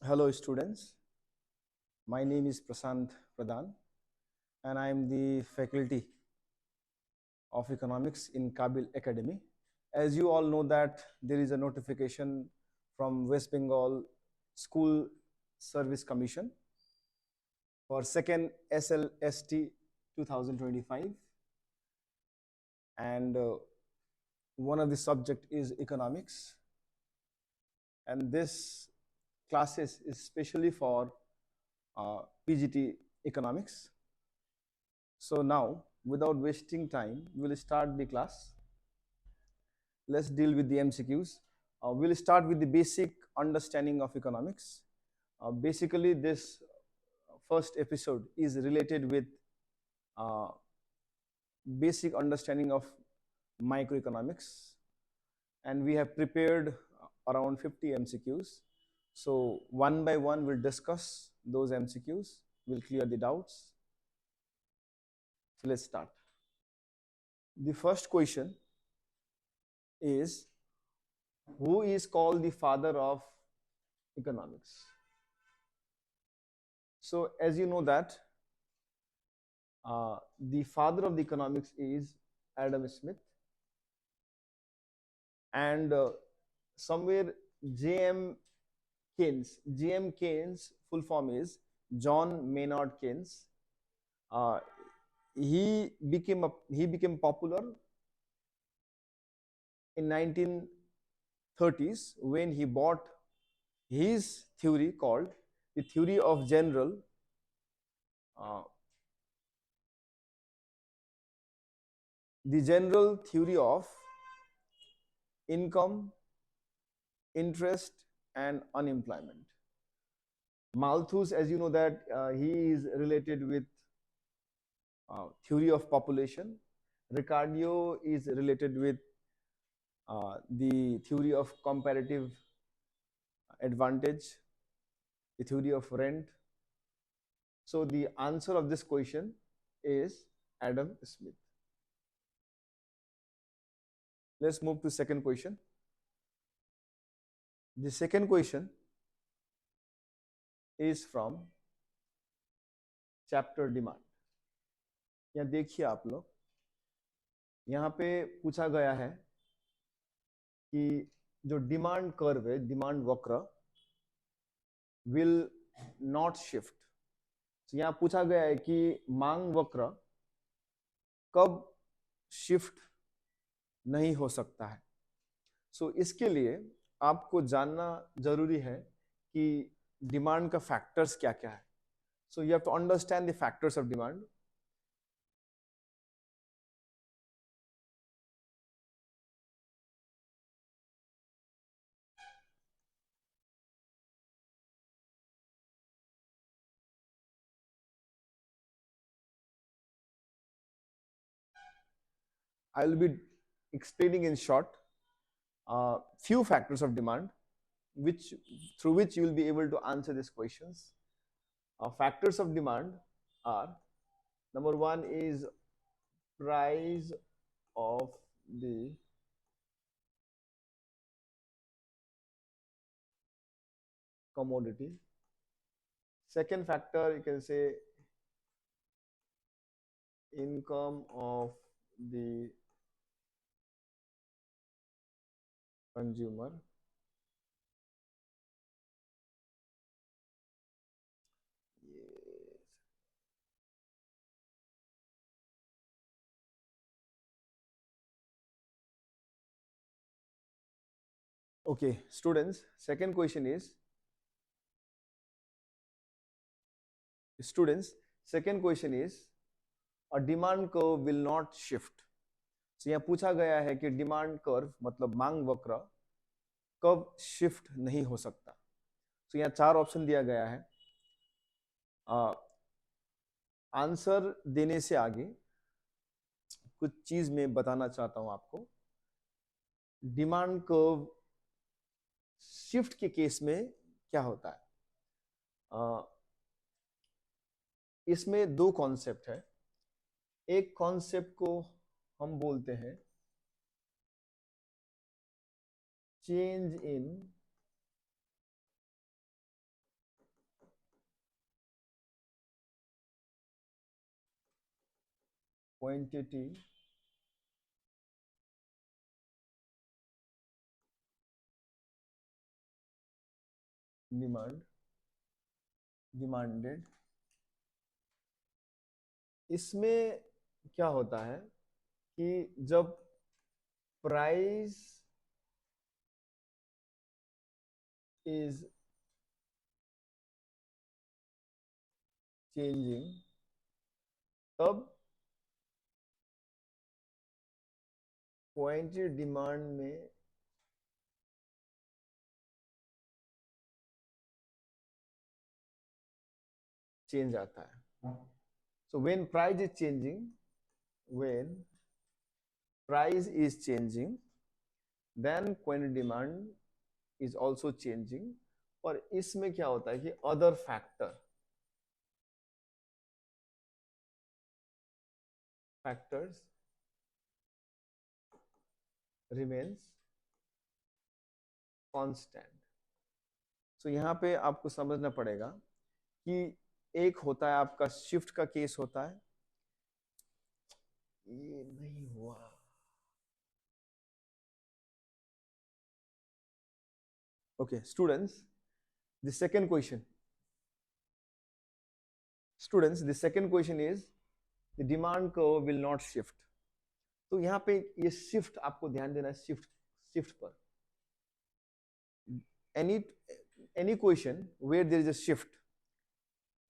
Hello, students. My name is Prasant Pradhan, and I am the faculty of economics in Kabil Academy. As you all know that there is a notification from West Bengal School Service Commission for second SLST 2025, and one of the subject is economics, and this classes is specially for PGT economics. So now, without wasting time, we'll start the class. Let's deal with the MCQs. We'll start with the basic understanding of economics. Basically, this first episode is related with uh, basic understanding of microeconomics, and we have prepared around 50 MCQs. So one by one, we'll discuss those MCQs. We'll clear the doubts. So let's start. The first question is, who is called the father of economics? So as you know that the father of the economics is Adam Smith, and somewhere J.M. Keynes full form is John Maynard Keynes. Uh, he became popular in 1930s when he bought his theory called the theory of uh, general theory of income, interest, and unemployment. Malthus, as you know that he is related with theory of population. Ricardo is related with the theory of comparative advantage, the theory of rent. So the answer of this question is Adam Smith. Let's move to second question. The second question is from chapter demand. यहाँ देखिए आप लोग, यहाँ पे पूछा गया है कि जो डिमांड कर्व है, डिमांड वक्र विल नॉट शिफ्ट. तो यहाँ पूछा गया है कि मांग वक्र कब शिफ्ट नहीं हो सकता है. सो इसके लिए आपको जानना जरूरी है कि डिमांड का फैक्टर्स क्या क्या है. So you have to understand the factors of demand. I will be explaining in short few factors of demand which through which you will be able to answer these questions. Factors of demand are, number one is price of the commodity. Second factor, you can say income of the consumer. Yes. Okay, students, second question is, a demand curve will not shift. So यहाँ पूछा गया है कि demand curve मतलब मांग वक्र कब shift नहीं हो सकता. तो यहाँ चार ऑप्शन दिया गया है. आंसर देने से आगे कुछ चीज मैं बताना चाहता हूं आपको. डिमांड कर्व शिफ्ट के केस में क्या होता है. इसमें दो कॉन्सेप्ट है. एक कॉन्सेप्ट को हम बोलते हैं चेंज इन क्वांटिटी डिमांडेड, इसमें क्या होता है कि जब प्राइस इज चेंजिंग तब क्वांटिटी डिमांड में चेंज आता है. So when price is changing, when price is changing, then quantity demand is also changing. और इसमें क्या होता है कि other factors remains constant. So यहाँ पे आपको समझना पड़ेगा कि एक होता है आपका शिफ्ट का केस होता है. ये नहीं हुआ. Okay, students, the second question. Students, the second question is the demand curve will not shift. तो यहाँ पे ये शिफ्ट आपको ध्यान देना है. शिफ्ट पर any question where there is a shift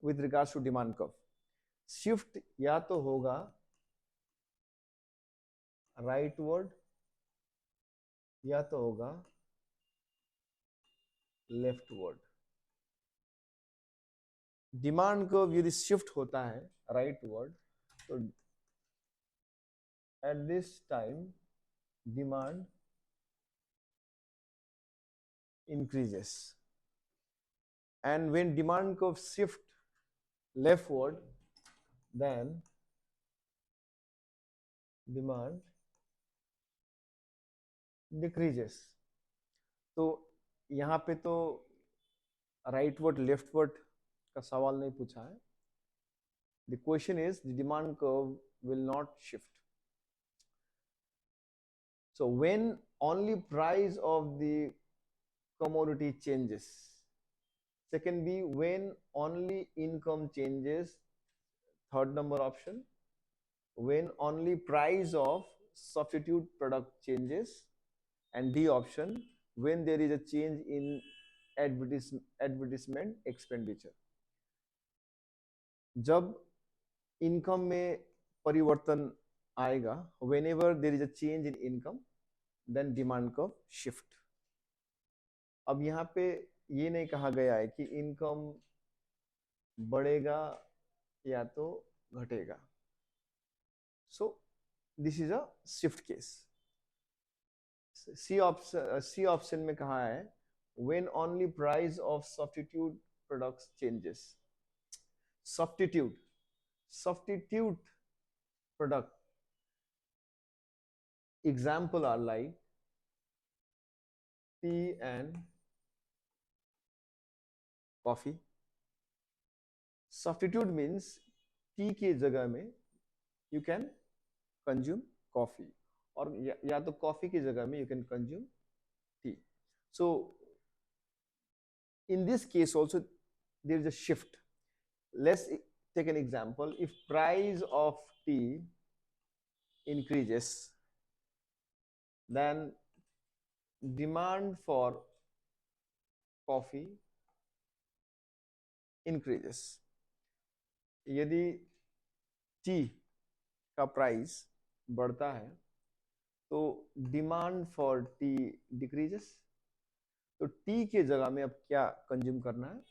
with regards to demand curve, shift या तो होगा राइटवर्ड या तो होगा लेफ्टवर्ड. डिमांड कर्व यदि शिफ्ट होता है राइटवर्ड तो at this time demand increases, and when demand curve shift leftward then demand decreases. तो यहाँ पे तो राइटवर्ड लेफ्टवर्ड का सवाल नहीं पूछा है. The question is the demand curve will not shift. So when only price of the commodity changes. Second B, when only income changes. Third number option, when only price of substitute product changes. And D option, when there is a change in advertisement expenditure. जब income में परिवर्तन आएगा, whenever there is a change in income, then demand curve shift. अब यहाँ पे ये नहीं कहा गया है कि इनकम बढ़ेगा या तो घटेगा. So this is a shift case. C option में कहा है when only price of substitute products changes. Substitute product example are like tea and coffee. Substitute means T के जगह में you can consume coffee, और या तो कॉफी की जगह में you can consume tea. So in this case also there is a shift. Let's take an example. If price of tea increases, then demand for coffee increases. यदि T का price बढ़ता है तो डिमांड फॉर टी डिक्रीजेस. तो T के जगह में अब क्या कंज्यूम करना है?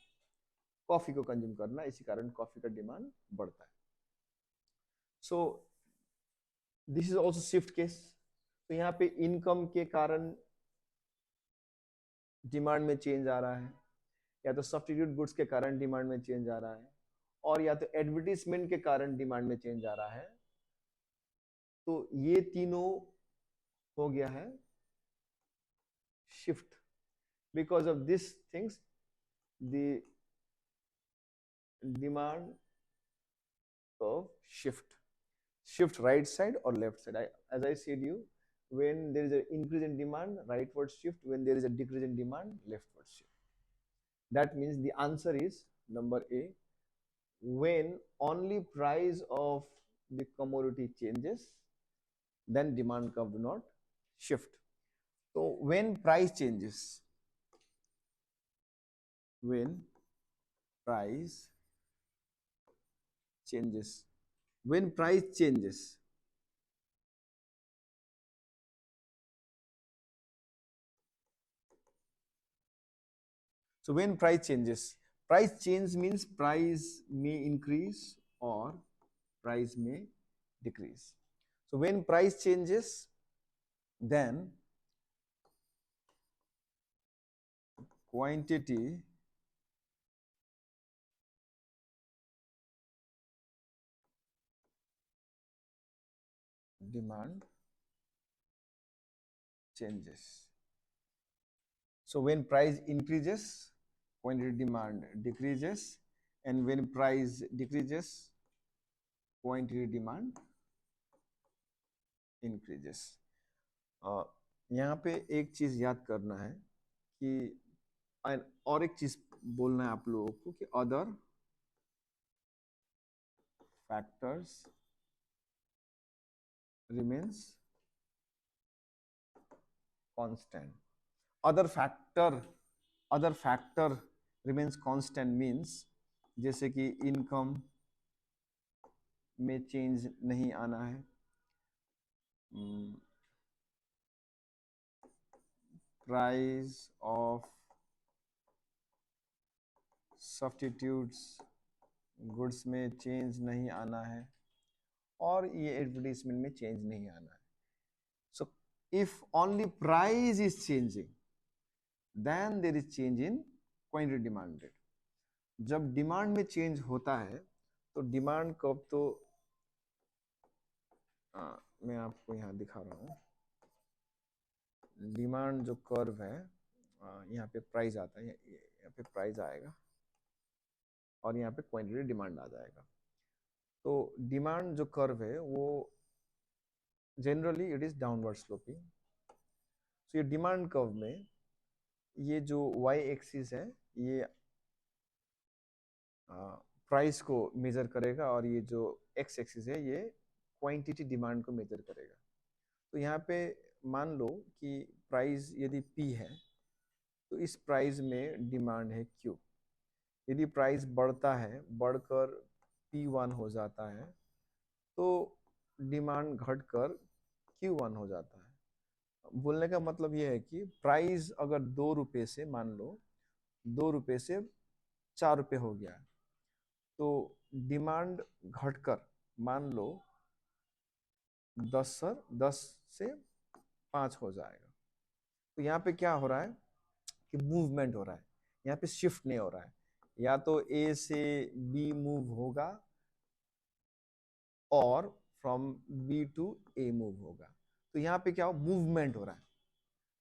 कॉफी को कंज्यूम करना है. इसी कारण कॉफी का डिमांड बढ़ता है. So this is also shift case. तो यहाँ पे इनकम के कारण डिमांड में चेंज आ रहा है, या तो सब्स्टिट्यूट गुड्स के कारण डिमांड में चेंज आ रहा है, और या तो एडवर्टीजमेंट के कारण डिमांड में चेंज आ रहा है. तो ये तीनों हो गया है shift. Because of this things the demand curve shift. shift right side or left side. As I said you, when there is an increase in demand, rightward shift. When there is a decrease in demand, leftward shift. That means the answer is number A. When only price of the commodity changes, then demand curve do not shift. So when price changes, when price changes, when price changes, so when price change means price may increase or price may decrease. So when price changes, then quantity demand changes. So when price increases, quantity demand decreases, and when price decreases, quantity demand increases. यहाँ पे एक चीज याद करना है कि और एक चीज बोलना है आप लोगों को कि other factors remains constant. Other factor remains constant means जैसे कि इनकम में चेंज नहीं आना है, प्राइस ऑफ सब्स्टिट्यूट्स गुड्स में चेंज नहीं आना है, और ये एडवर्टीजमेंट में चेंज नहीं आना है. So if only price is changing, then there is change in quantity demanded. जब डिमांड में चेंज होता है तो डिमांड कर्व तो मैं आपको यहाँ दिखा रहा हूँ. डिमांड जो कर्व है, यहाँ पे प्राइस आता है, यहाँ पे प्राइस आएगा और यहाँ पे क्वांटिटी डिमांड आ जाएगा. तो डिमांड जो कर्व है वो generally it is downward sloping. तो ये डिमांड कर्व में ये जो वाई एक्सिस है ये प्राइस को मेजर करेगा और ये जो एक्स एक्सिस है ये क्वांटिटी डिमांड को मेजर करेगा. तो यहाँ पे मान लो कि प्राइस यदि P है तो इस प्राइस में डिमांड है Q. यदि प्राइस बढ़ता है, बढ़कर P1 हो जाता है तो डिमांड घटकर Q1 हो जाता है. बोलने का मतलब ये है कि प्राइस अगर 2 रुपये से, मान लो 2 रुपये से 4 रुपये हो गया तो डिमांड घटकर मान लो 10 से 5 हो जाएगा. तो यहाँ पे क्या हो रहा है कि मूवमेंट हो रहा है, यहाँ पे शिफ्ट नहीं हो रहा है. या तो A से B मूव होगा और from B to A move होगा. तो यहाँ पे क्या हो, मूवमेंट हो रहा है.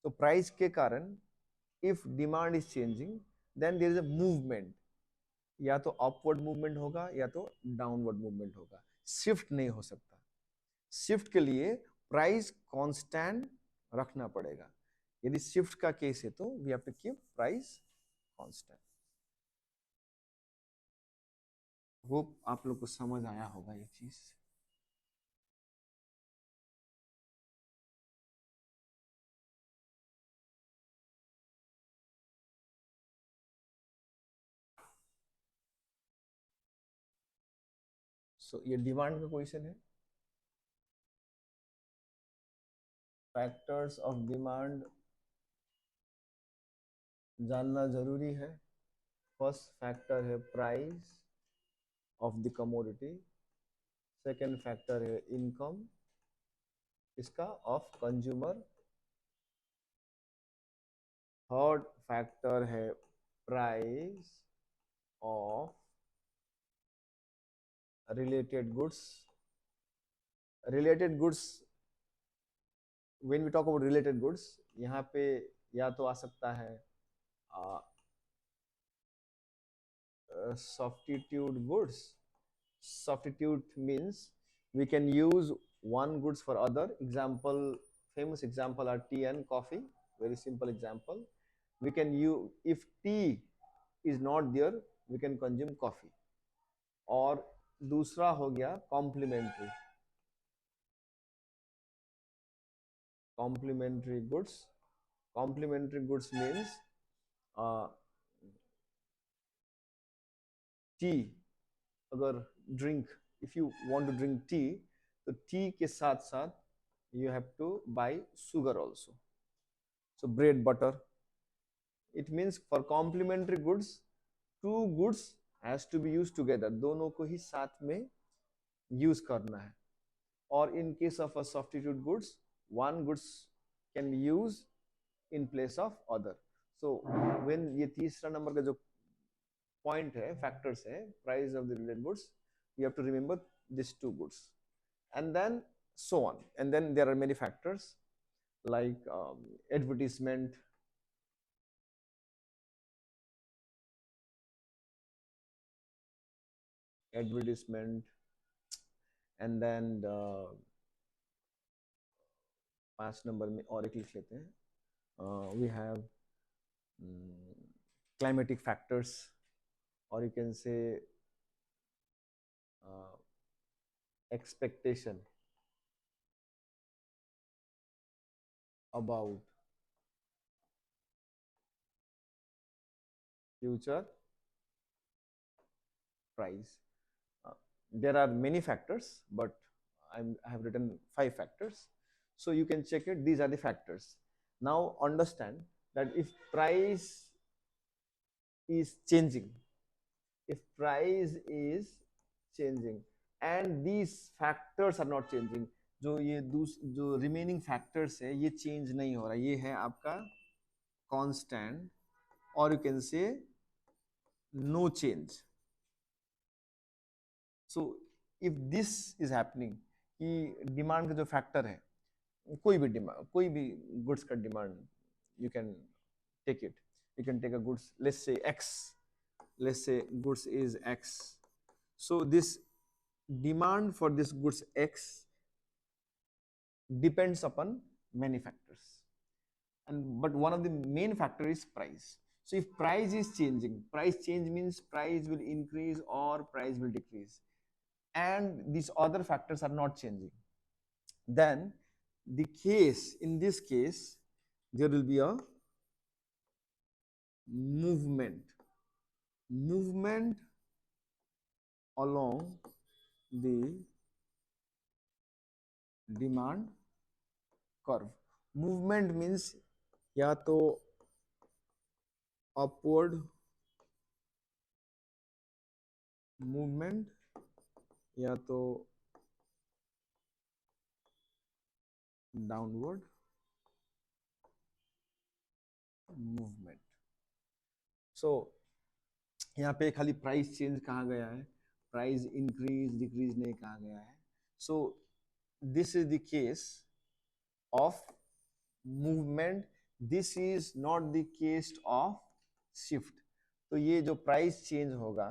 तो प्राइस के कारण if demand is changing then there is a movement. या तो अपवर्ड मूवमेंट होगा या तो डाउनवर्ड मूवमेंट होगा. शिफ्ट नहीं हो सकता. शिफ्ट के लिए प्राइस कांस्टेंट रखना पड़ेगा. यदि शिफ्ट का केस है तो we have to keep price constant. Hope आप लोग को समझ आया होगा ये चीज. सो ये डिमांड का क्वेश्चन है. फैक्टर्स ऑफ डिमांड जानना जरूरी है. फर्स्ट फैक्टर है price of the commodity. Second factor है इनकम इसका ऑफ कंज्यूमर. थर्ड फैक्टर है price of related goods. Related goods, when we talk about related goods, यहाँ पे या तो आ सकता है substitute goods. Substitute means We can use one goods for other. Example, famous example are tea and coffee. Very simple example. We can use, if tea is not there, we can consume coffee. और दूसरा हो गया complementary. Complementary goods. Complementary goods means uh, tea. अगर drink, if you want to drink tea, तो tea के साथ साथ you have to buy sugar also. So bread, butter. It means for complementary goods, two goods has to be used together. दोनों को ही साथ में use करना है. Or in case of a substitute goods, one goods can be used in place of other. So when ये तीसरा number का जो point है, factors है, price of the related goods, you have to remember these two goods, and then so on. And then there are many factors like advertisement, and then 5 number में और एक लिख लेते हैं. We have climatic factors, or you can say expectation about future price. There are many factors, but I have written 5 factors. So you can check it. These are the factors. Now understand that if price is changing, and these factors are not changing, जो remaining factors है ये change नहीं हो रहा, ये है आपका constant, or you can say no change. So if this is happening कि डिमांड का जो फैक्टर है, कोई भी डिमांड, कोई भी गुड्स का demand, you can take it. You can take a goods, let's say X, let's say goods is X. So this demand for this goods X depends upon many factors, but one of the main factor is price. So if price is changing, price change means price will increase or price will decrease, and these other factors are not changing, then in this case there will be a movement along the demand curve. Movement means या तो upward movement या तो downward movement. सो यहाँ पे खाली price change कहा गया है, प्राइस इंक्रीज डिक्रीज नहीं कहा गया है. So this is the case of movement. This is not the case of shift. तो ये जो प्राइस चेंज होगा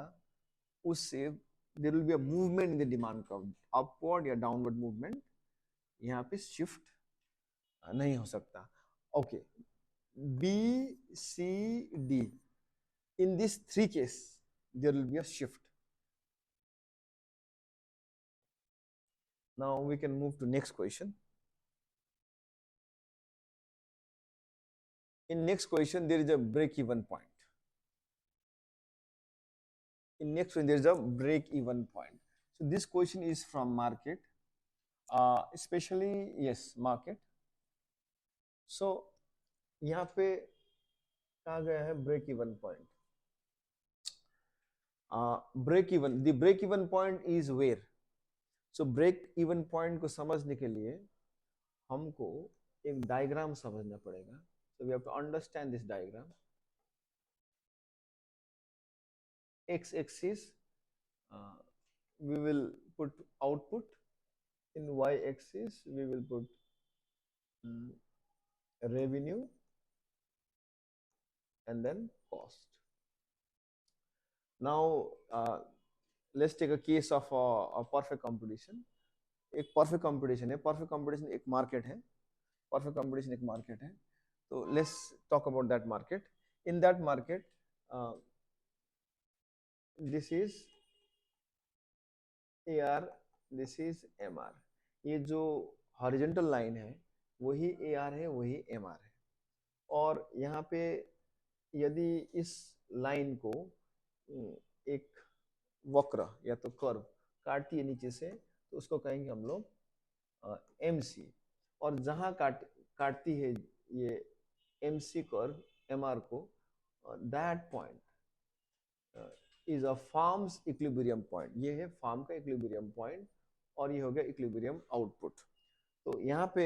उससे there will be a movement in the demand curve, upward या डाउनवर्ड मूवमेंट. यहाँ पे शिफ्ट नहीं हो सकता. Okay, B, C, D. In these 3 cases, there will be a shift. Now we can move to next question. In next question, there is a break-even point. In next one, there is a break-even point. So this question is from market, especially yes market. So यहाँ पे कहा गया है break-even point. The break-even point is where? So break-even point को समझने के लिए हमको एक डायग्राम समझना पड़ेगा. So we have to understand this diagram. X-axis, we will put output. In Y-axis, we will put revenue and then cost. Now let's take a case of a perfect competition. एक perfect competition है, perfect competition एक market है, perfect competition एक market है. तो let's talk about that market. In that market this is AR, this is MR. ये जो horizontal line है वही AR है, वही MR है. और यहाँ पे यदि इस लाइन को एक वक्र या तो कर्व काटती है नीचे से, तो उसको कहेंगे हम लोग MC. और जहाँ काटती है ये MC कर्व MR को, that point is a farms equilibrium point. ये है फार्म का इक्विलिब्रियम पॉइंट, और ये हो गया इक्विलिब्रियम आउटपुट. तो यहाँ पे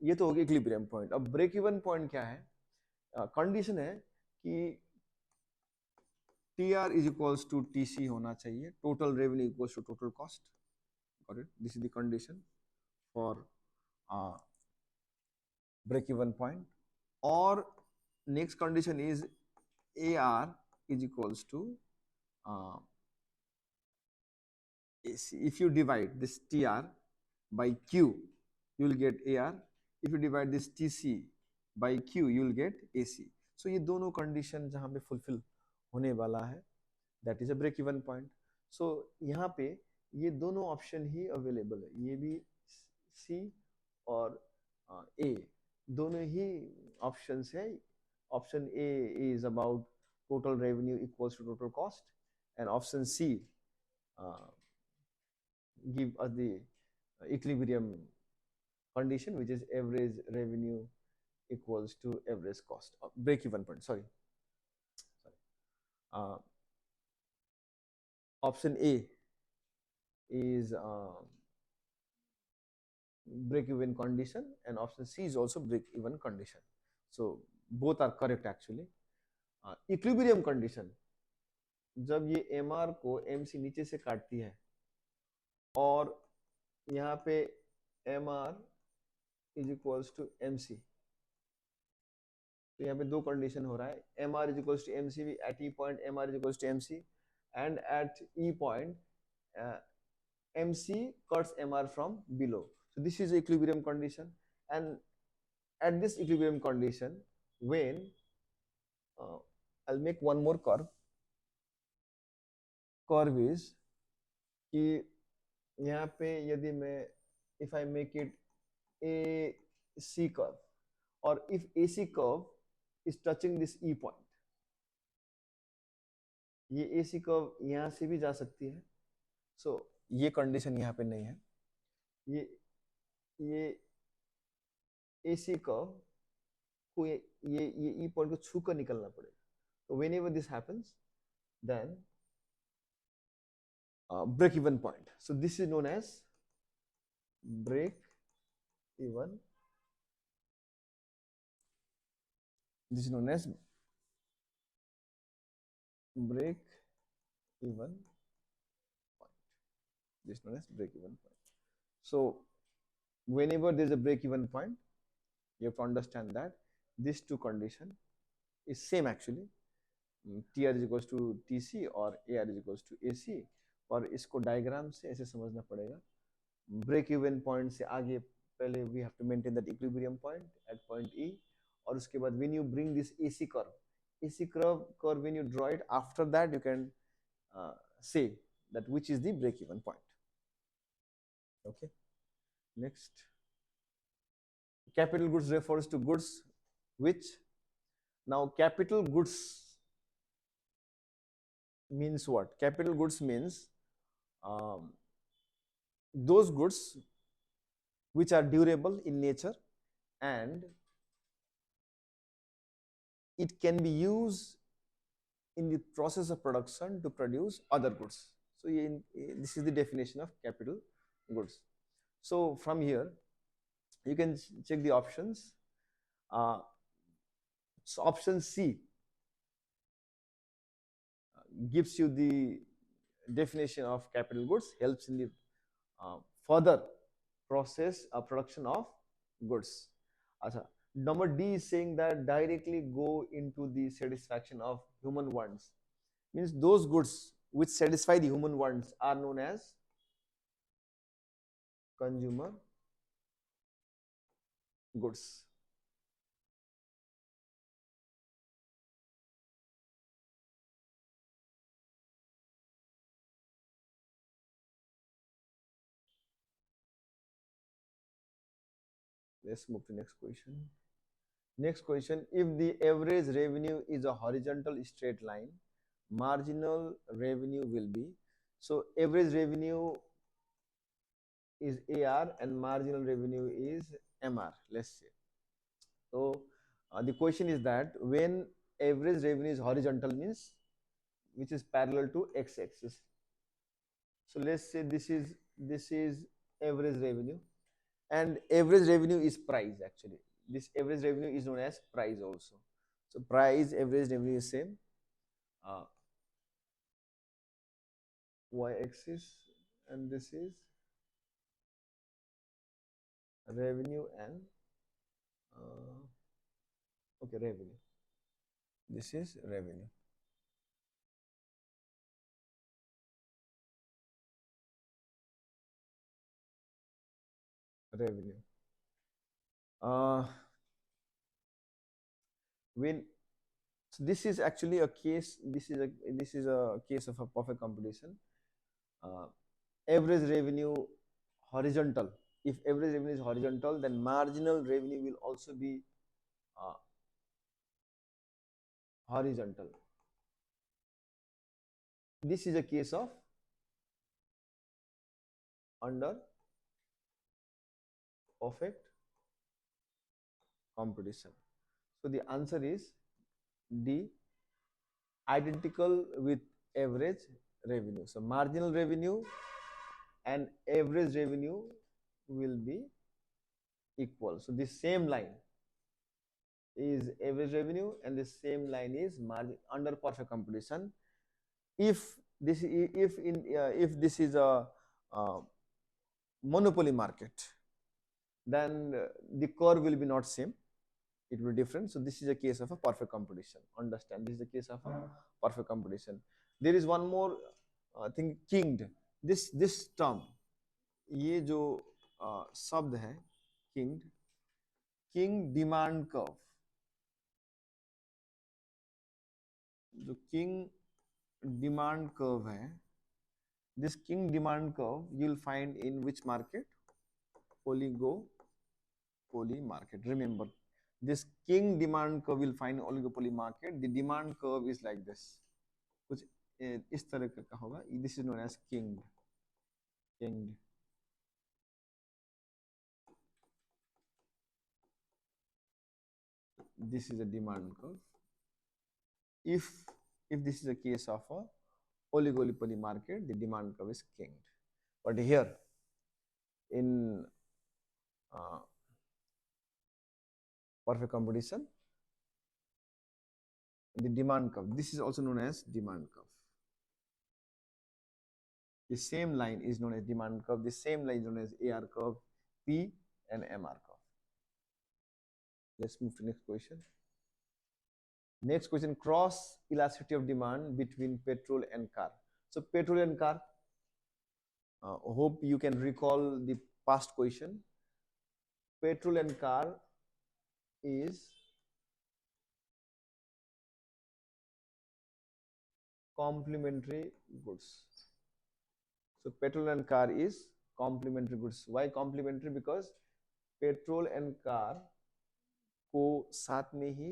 ये तो हो गया इक्विलिब्रियम पॉइंट. अब ब्रेक इवन पॉइंट क्या है? कंडीशन है कि TR is equals to TC होना चाहिए, total revenue equals to total cost. Got it? This is the condition for break even point. Or next condition is AR is equals to AC. If you divide this TR by Q, you will get AR. If you divide this TC by Q, you will get AC. So ये दोनों condition जहाँ पे fulfill होने वाला है, that is a break even point. So यहाँ पे ये दोनों option ही available है, ये भी C और A दोनों ही options है. Option A is about total revenue equals to total cost, and option C give us the equilibrium condition, which is average revenue equals to average cost, break even point. Sorry. Option A is break even condition, and option C is also break even condition. So both are correct actually. Equilibrium condition, जब ये MR को MC नीचे से काटती है और यहाँ पे MR is equals to MC, तो यहाँ पे दो कंडीशन हो रहा है. MR is equals to MC, at E point MR is equals to MC, and at E point MC cuts MR from below. So this is equilibrium condition, and at this equilibrium condition, when I'll make one more curve. Curve is कि यहाँ पे यदि मैं if I make it AC curve, or if AC curve is touching this E point, ये AC curve यहाँ से भी जा सकती है. So ये कंडीशन यहाँ पे नहीं है. ये AC curve को ये E point को छू कर निकलना पड़ेगा. So whenever this happens, then break even point. So this is known as break even. This is known as break even point. This is known as break even point. So whenever there is a break even point, you have to understand that these two condition is same actually. TR is equals to TC और AR is equals to AC. और इसको diagram से ऐसे समझना पड़ेगा. Break even point से आगे पहले we have to maintain that equilibrium point at point E, और उसके बाद when you bring this AC curve when you draw it, after that you can say that which is the break even point. Okay, next, capital goods refers to goods which, now capital goods means what? Capital goods means those goods which are durable in nature and it can be used in the process of production to produce other goods. So this is the definition of capital goods. So from here you can check the options. So option C gives you the definition of capital goods, helps in the further process production of goods. Number D is saying that directly go into the satisfaction of human wants. Means those goods which satisfy the human wants are known as consumer goods. Let's move to next question. Next question, if the average revenue is a horizontal straight line, marginal revenue will be, so average revenue is AR and marginal revenue is MR, let's say. So the question is that when average revenue is horizontal means which is parallel to x-axis. So let's say this is average revenue, and average revenue is price actually. This average revenue is known as price also. So price average revenue is same. Y-axis, and this is revenue and okay, revenue. This is revenue. Revenue. When so this is actually a case. This is a case of a perfect competition. Uh, Average revenue horizontal. If average revenue is horizontal, then marginal revenue will also be uh, horizontal. This is a case of under perfect competition. So the answer is D, identical with average revenue. So marginal revenue and average revenue will be equal. So the same line is average revenue and the same line is margin under perfect competition. If this is a uh, monopoly market, then the curve will be not same, it will be different. So this is a case of a perfect competition. Understand, this is a case of a perfect competition. There is one more thing, kinged. This term, ये जो शब्द है kinged, king demand curve, जो king demand curve है, this king demand curve you will find in which market? Oligopoly market. Remember, this king demand curve will find oligopoly market. The demand curve is like this, कुछ इस तरह का होगा. This is known as kinged. This is a demand curve. If this is a case of a oligopoly market, the demand curve is kinged. But here in perfect competition, the demand curve, this is also known as demand curve. The same line is known as demand curve. The same line is known as AR curve, P and MR curve. Let's move to next question. Next question, cross elasticity of demand between petrol and car. So petrol and car, hope you can recall the past question. Petrol and car is complementary goods. So petrol and car is complementary goods. Why complementary? Because petrol and car को साथ में ही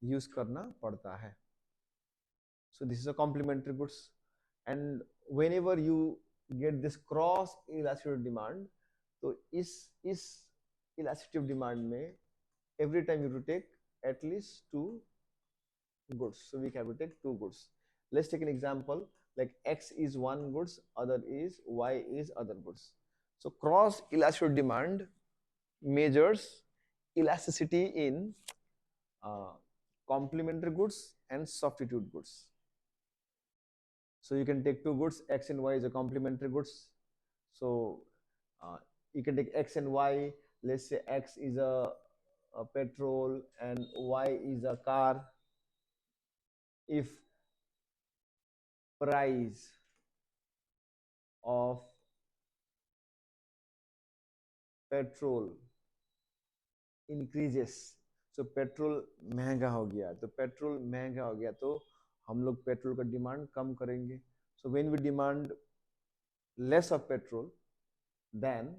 use करना पड़ता है. So this is a complementary goods, and whenever you get this cross elasticity of demand, तो इस elasticity of demand में every time you have to take at least two goods. So we have to take two goods. Let's take an example, like X is one goods, other is Y is other goods. So cross elasticity of demand measures elasticity in complementary goods and substitute goods. So you can take two goods, X and Y is a complementary goods. So you can take X and Y. Let's say X is a petrol and Y is a car. If price of petrol increases, so petrol महंगा हो गया, तो petrol महंगा हो गया तो हम लोग पेट्रोल का डिमांड कम करेंगे. So when we demand less of petrol, then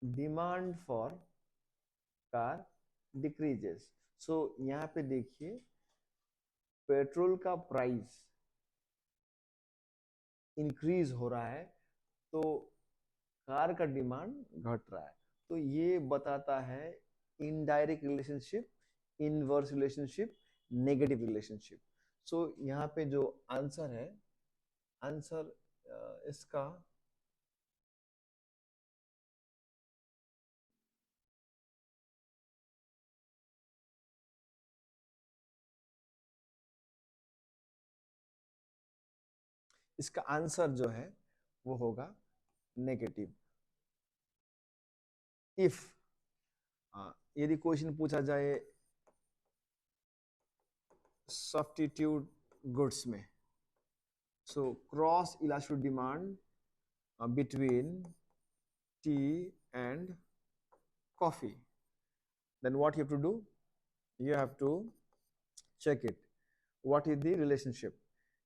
demand for car decreases. So यहाँ पे देखिए पेट्रोल का प्राइस इंक्रीज हो रहा है तो कार का डिमांड घट रहा है. तो ये बताता है indirect relationship, inverse relationship, negative relationship. So यहाँ पे जो आंसर है, आंसर इसका इसका आंसर जो है वो होगा नेगेटिव. इफ यदि क्वेश्चन पूछा जाए सब्स्टिट्यूट गुड्स में, so cross elastic demand between tea and coffee, then what you have to do, you have to check it. What is the relationship?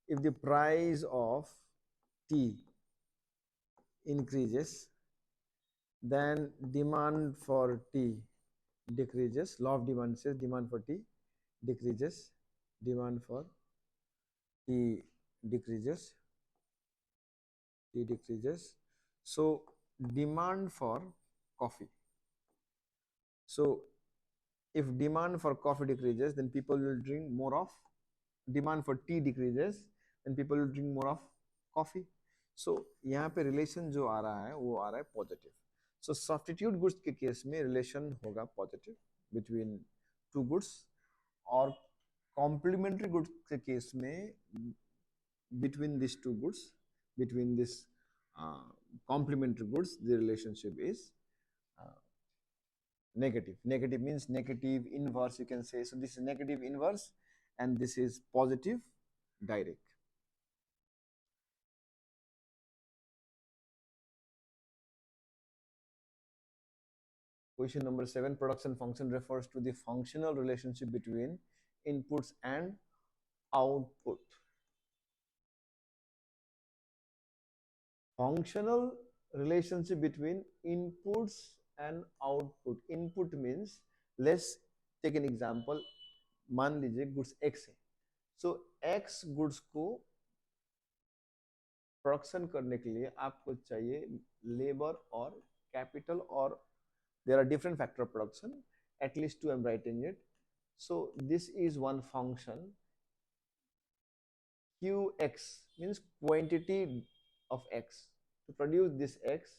If the price of tea increases, then demand for tea decreases. Law of demand says demand for tea decreases, demand for tea decreases, tea decreases. So demand for coffee. So if demand for coffee decreases, then people will drink more of, demand for tea decreases, then people will drink more of coffee. So यहाँ पे relation जो आ रहा है वो आ रहा है positive. सो substitute goods के case में रिलेशन होगा पॉजिटिव बिटवीन टू गुड्स, और कॉम्प्लीमेंट्री गुड्स के केस में between these two goods, between this complementary goods, the relationship is uh, negative. Negative means negative inverse, you can say. So this is negative inverse and this is positive direct. Question number 7, production function refers to the functional relationship between inputs and output. Functional relationship between inputs and output. Input means, let's take an example. मान लीजिए goods x है, सो x goods को production करने के लिए आपको चाहिए labour और कैपिटल, और there are different factor of production, at least two I'm writing it. So this is one function. Qx means quantity of x. To produce this x,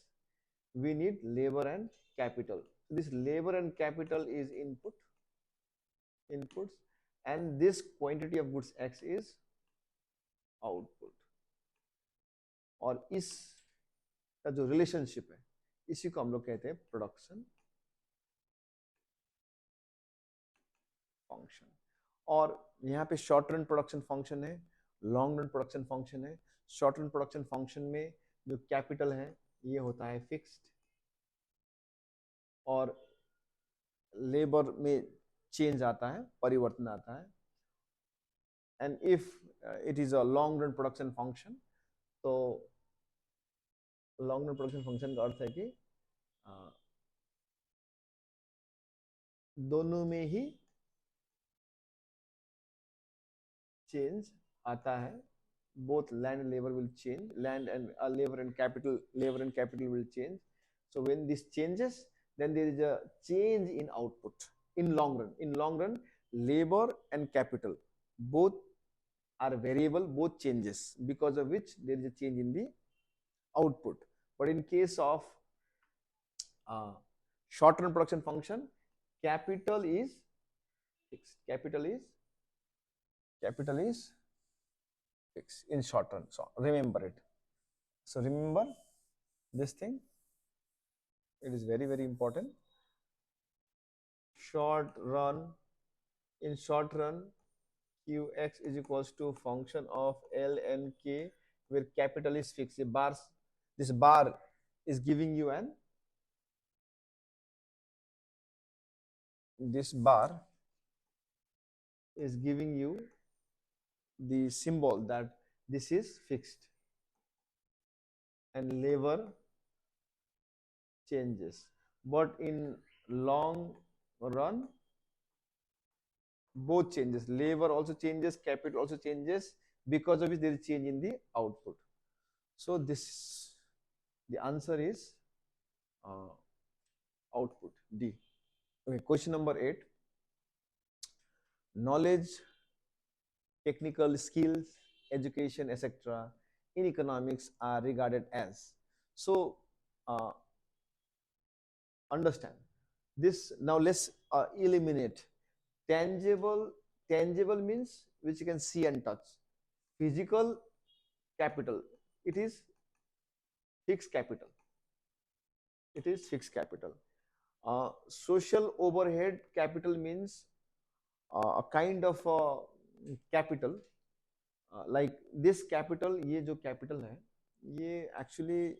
we need labor and capital. So this labor and capital is inputs, and this quantity of goods x is output. और इस का जो relationship है इसी को हम लोग कहते हैं प्रोडक्शन फंक्शन. और यहाँ पे शॉर्ट रन प्रोडक्शन फंक्शन है, लॉन्ग रन प्रोडक्शन फंक्शन है. शॉर्ट रन प्रोडक्शन फंक्शन में जो कैपिटल है ये होता है फिक्स्ड, और लेबर में चेंज आता है, परिवर्तन आता है. And if it is a long run production function, तो लॉन्ग रन प्रोडक्शन फंक्शन का अर्थ है कि दोनों में ही चेंज आता है. Both land and labor will change, land and labor and capital will change. So when this changes, then there is a change in output. In long run, labor and capital both are variable, both changes, because of which there is a change in the output. But in case of short run production function, capital is fixed. Capital is fixed in short run. So remember it. So remember this thing. It is very, very important. Short run. In short run, Qx is equals to function of L and K, where capital is fixed. This bar is giving you an, this bar is giving you the symbol that this is fixed and labor changes, but in long run both changes, labor also changes, capital also changes, because of which there is change in the output. So this, the answer is uh, output, D. Okay, question number 8. Knowledge, technical skills, education, etc. in economics are regarded as. So uh, understand this. Now let's eliminate tangible. Tangible means which you can see and touch. Physical capital, it is fixed capital. It is fixed capital. Social overhead capital means a kind of capital, like this capital, ये जो capital है, ये actually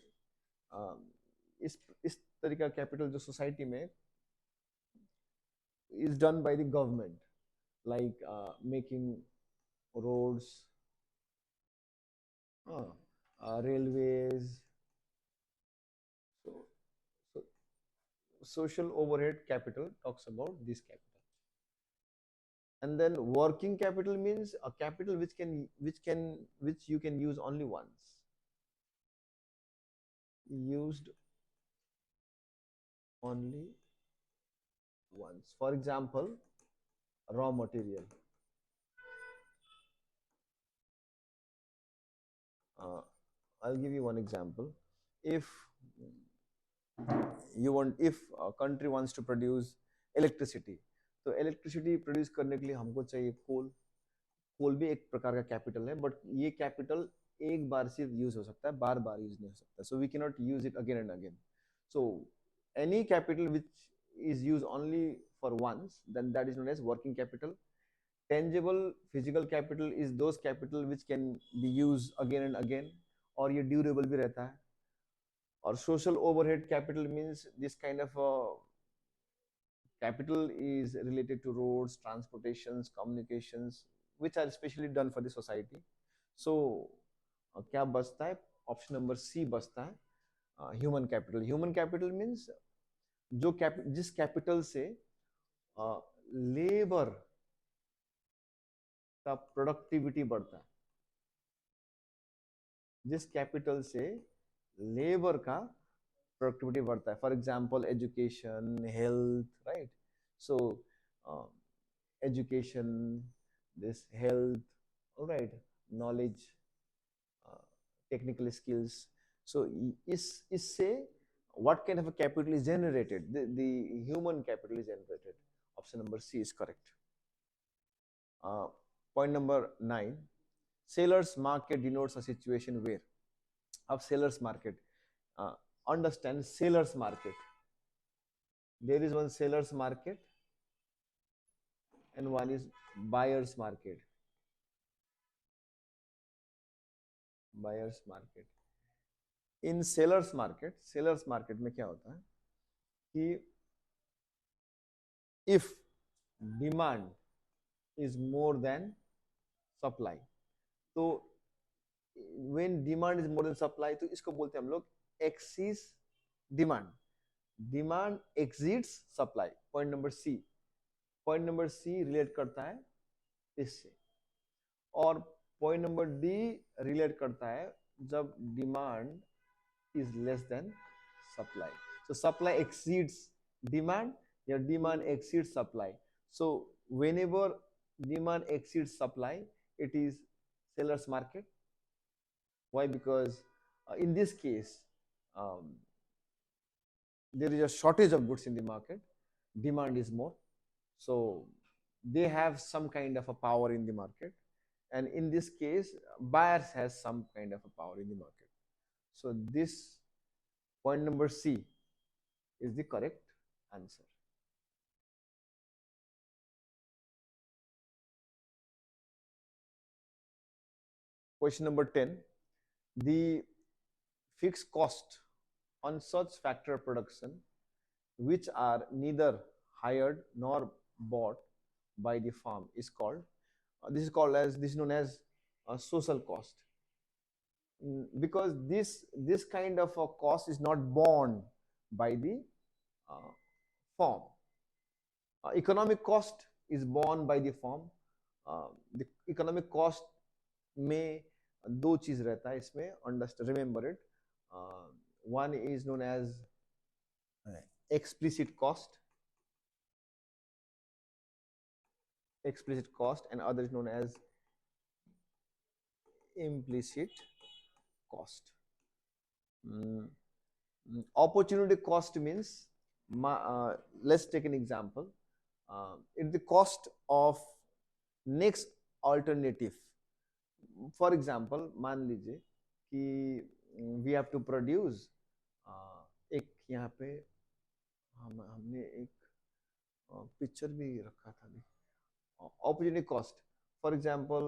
इस तरीका capital जो society में is done by the government, like making roads, railways. So, so social overhead capital talks about this capital. And then working capital means a capital which you can use only once, used only once. For example, raw material. uh, I'll give you one example. If if a country wants to produce electricity, तो electricity produce करने के लिए हमको चाहिए कोल. कोल भी एक प्रकार का कैपिटल है, बट ये कैपिटल एक बार सिर्फ यूज हो सकता है, बार बार यूज नहीं हो सकता. So we can not use it again and again. सो any capital which is used only for once, then that is known as working capital. Tangible physical capital is those capital which can be used again and again, और ये durable भी रहता है. और social overhead capital means this kind of capital is related to roads, transportations, communications, which are specially done for the society. So क्या बचता है? Option number सी बचता है, human capital. Human capital means जो जिस कैपिटल से लेबर का productivity बढ़ता है, जिस कैपिटल से लेबर का प्रोडक्टिविटी बढ़ता है. For example education, health, right. So education, this health, all right, knowledge, technical skills. So इससे what kind of a capital is generated? The human capital is generated. Option number C is correct. Point number 9. Seller's market denotes a situation where. Of seller's market, understand seller's market. There is one seller's market and one is buyer's market. Buyer's market. In seller's market में क्या होता है कि if demand is more than supply, तो when demand is more than supply, तो इसको बोलते हैं हम लोग exceeds demand. Demand exceeds supply. Point number C. Point number C relate करता है इससे. और point number D relate करता है जब demand is less than supply. So supply exceeds demand, your demand exceeds supply. So whenever demand exceeds supply, it is seller's market. Why? Because in this case, there is a shortage of goods in the market, demand is more, so they have some kind of a power in the market, and in this case buyers has some kind of a power in the market. So this point number C is the correct answer. Question number 10. The fixed cost on such factor production which are neither hired nor bought by the firm is called this is known as social cost. Because this kind of a cost is not borne by the uh, firm. Economic cost is borne by the firm. The economic cost में दो चीज रहता है इसमें, understand, remember it. One is known as explicit cost, and other is known as implicit cost. Opportunity cost means, let's take an example. It's the cost of next alternative. For example, मान लीजिए कि we have to produce, एक यहाँ पे हमने एक picture भी रखा था अभी. Opportunity cost, फॉर एग्जाम्पल,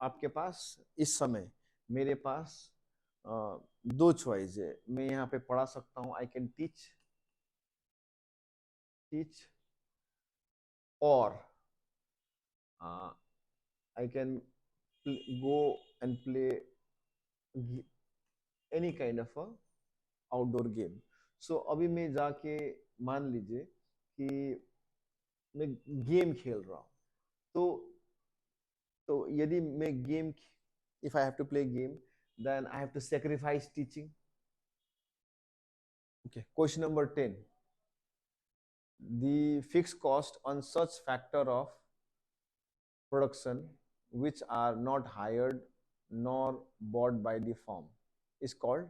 आपके पास इस समय मेरे पास दो चॉइस है. मैं यहाँ पे पढ़ा सकता हूँ, आई कैन टीच, और I can go and play any kind of a outdoor game. So अभी मैं जाके, मान लीजिए कि मैं गेम खेल रहा हूँ, तो यदि मैं game, if I have to play game, then I have to sacrifice teaching. Okay, question number 10. The fixed cost on such factor of production which are not hired nor bought by the firm is called,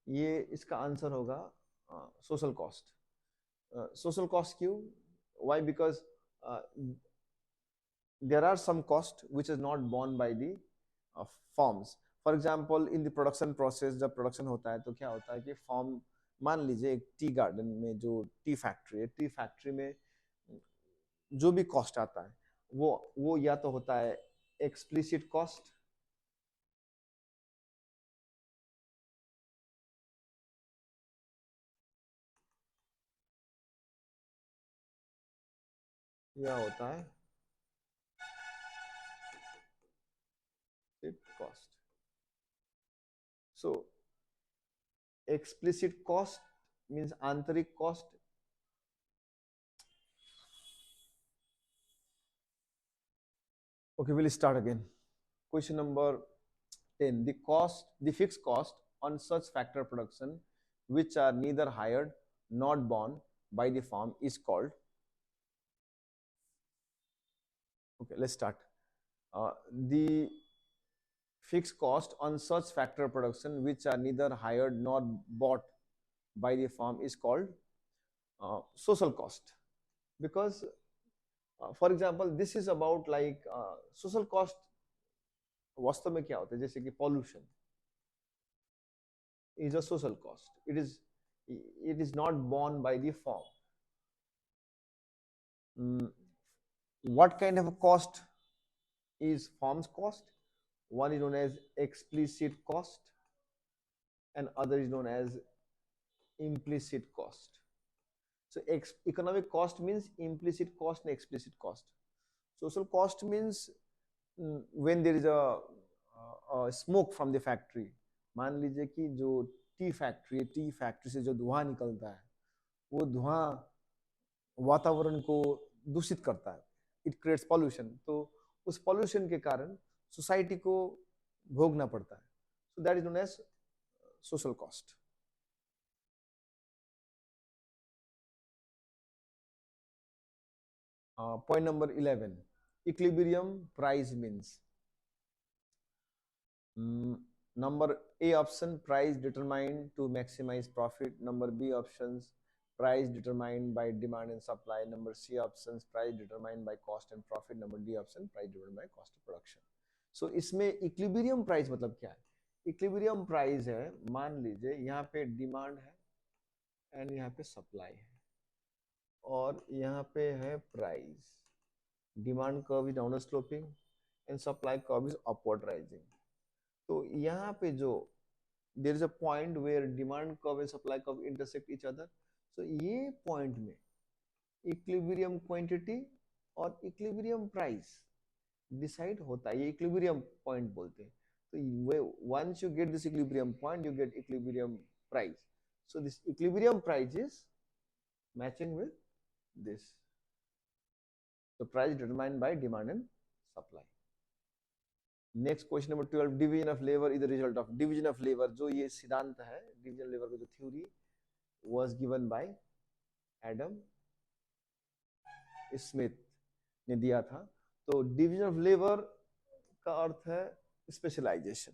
ये इसका answer होगा social cost. Social cost क्यों? Why? Because there are some cost which is not borne by the firms. For example, in the production process, जब production होता है तो क्या होता है कि फॉर्म, मान लीजिए एक टी गार्डन में जो टी फैक्ट्री है, टी फैक्ट्री में जो भी कॉस्ट आता है वो या तो होता है एक्सप्लिसिट कॉस्ट, या होता है कॉस्ट. सो explicit cost means आंतरिक cost. Okay, we'll start again. Question number 10. The fixed cost on such factor production which are neither hired nor borne by the firm is called. Okay, let's start. The fixed cost on such factor production which are neither hired nor bought by the firm is called social cost. Because for example, this is about like social cost वास्तव में क्या होता है, जैसे कि pollution is a social cost. It is not borne by the firm. What kind of a cost is firm's cost? One is known as explicit cost and other is known as implicit cost. So economic cost means implicit cost and explicit cost. Social cost means when there is a smoke from the factory. मान लीजिए कि जो tea factory से जो धुआं निकलता है, वो धुआं वातावरण को दूषित करता है. It creates pollution. तो उस पॉल्यूशन के कारण सोसाइटी को भोगना पड़ता है. So that is known as social cost. Point number 11. Equilibrium price means. Number A option, price determined to maximize profit. Number B options, price determined by demand and supply. Number C options, price determined by cost and profit. Number D option, price determined by cost of production. So इसमें equilibrium price मतलब क्या है? Equilibrium price है, मान लीजिए यहाँ पे demand है एंड यहाँ पे सप्लाई है और यहाँ पे है price. Demand curve is downward sloping and supply curve is upward rising. तो यहाँ पे जो there is a point where demand curve and supply curve intersect each other. So ये point में इक्विलिब्रियम क्वांटिटी और इक्विलिब्रियम प्राइस डिसाइड होता है, ये इक्विलिब्रियम पॉइंट बोलते हैं. तो once you get this equilibrium point, you get equilibrium price. So this equilibrium price is matching with this. So price determined by demand and supply. Next question number 12, division of labor is the result of division of labor. जो ये सिद्धांत है division labor का जो theory was given by Adam Smith ने दिया था. तो division of labor का अर्थ है specialization.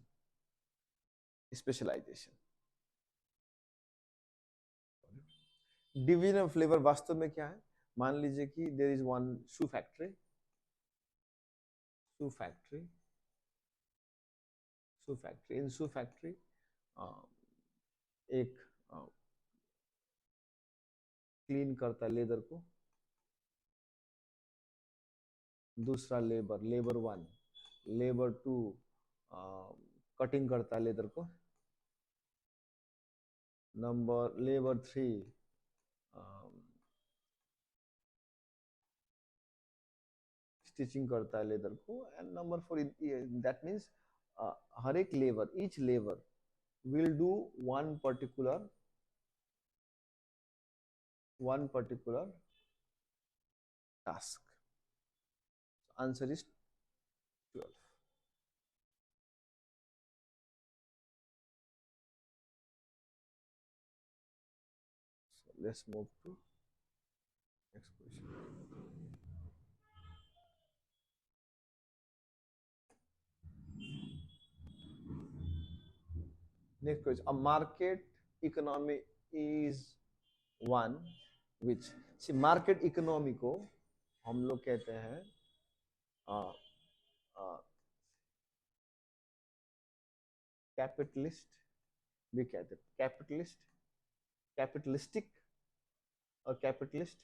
Specialization division of labour वास्तव में क्या है? मान लीजिए कि there is one shoe factory. In shoe factory एक क्लीन करता है लेदर को, दूसरा लेबर 1, लेबर 2 कटिंग करता है लेदर को, लेबर 3 स्टिचिंग करता है लेदर को, एंड नंबर 4 दैट मीन्स हर एक labour, each labour will do one particular task. Answer is 12. So let's move to next question. Next question. A market economy is one which, see market economy को हम लोग कहते हैं capitalist भी कहते हैं. Capitalistic और कैपिटलिस्ट.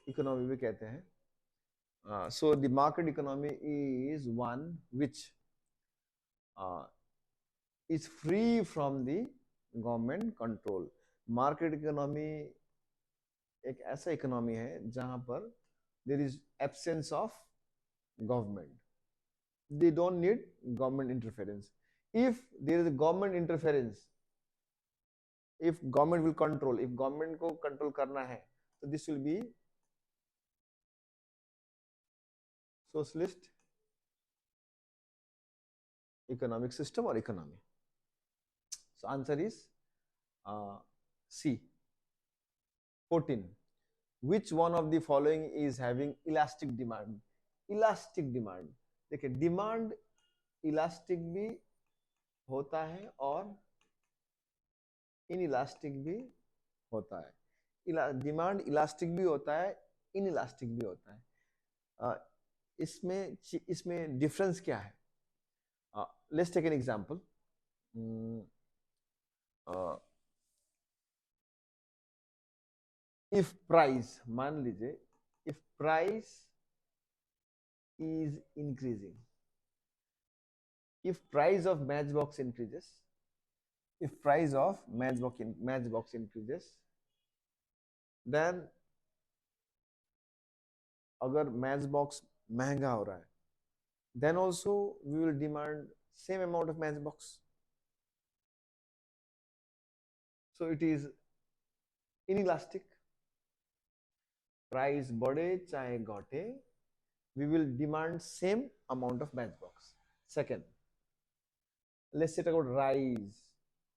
इकोनॉमी भी कहते हैं. So the market economy is one which is free from the government control. Market economy एक ऐसा इकोनॉमी है जहां पर there is absence of government. They don't need government interference. If there is a government interference, if government will control, if government को control करना है, so this will be socialist economic system or economy. So answer is C. 14. Which one of the following is having elastic demand? Elastic demand. देखिए demand elastic भी होता है और inelastic भी होता है. डिमांड इलास्टिक भी होता है, इनइलास्टिक भी होता है. इसमें डिफरेंस क्या है? Let's take an example. If price, मान लीजिए if price is increasing, if price of matchbox increases, then अगर matchbox महंगा हो रहा है, then also we will demand same amount of matchbox. So it is inelastic. Price बढ़े चाहे घटे, we will demand same amount of matchbox. Second, let's say about rice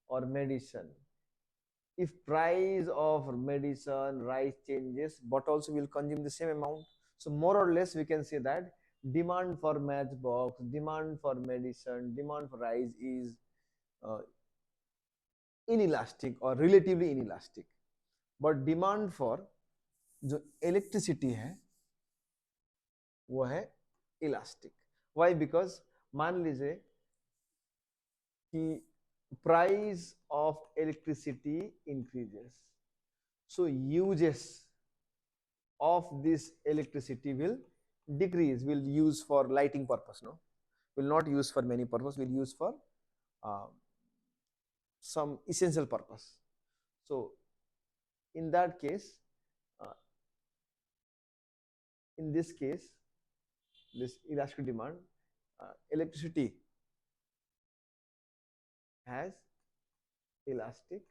or medicine. If price of medicine, rice changes, but also will consume the same amount. So more or less we can say that demand for matchbox, demand for medicine, demand for rice is inelastic or relatively inelastic. But demand for जो electricity है वो है elastic. Y? Because मान लीजिए कि price of electricity increases, so uses of this electricity will decrease will use for lighting purpose, no, will not use for many purpose, will use for uh, some essential purpose. So in that case, uh, in this case, this elastic demand, electricity has elastic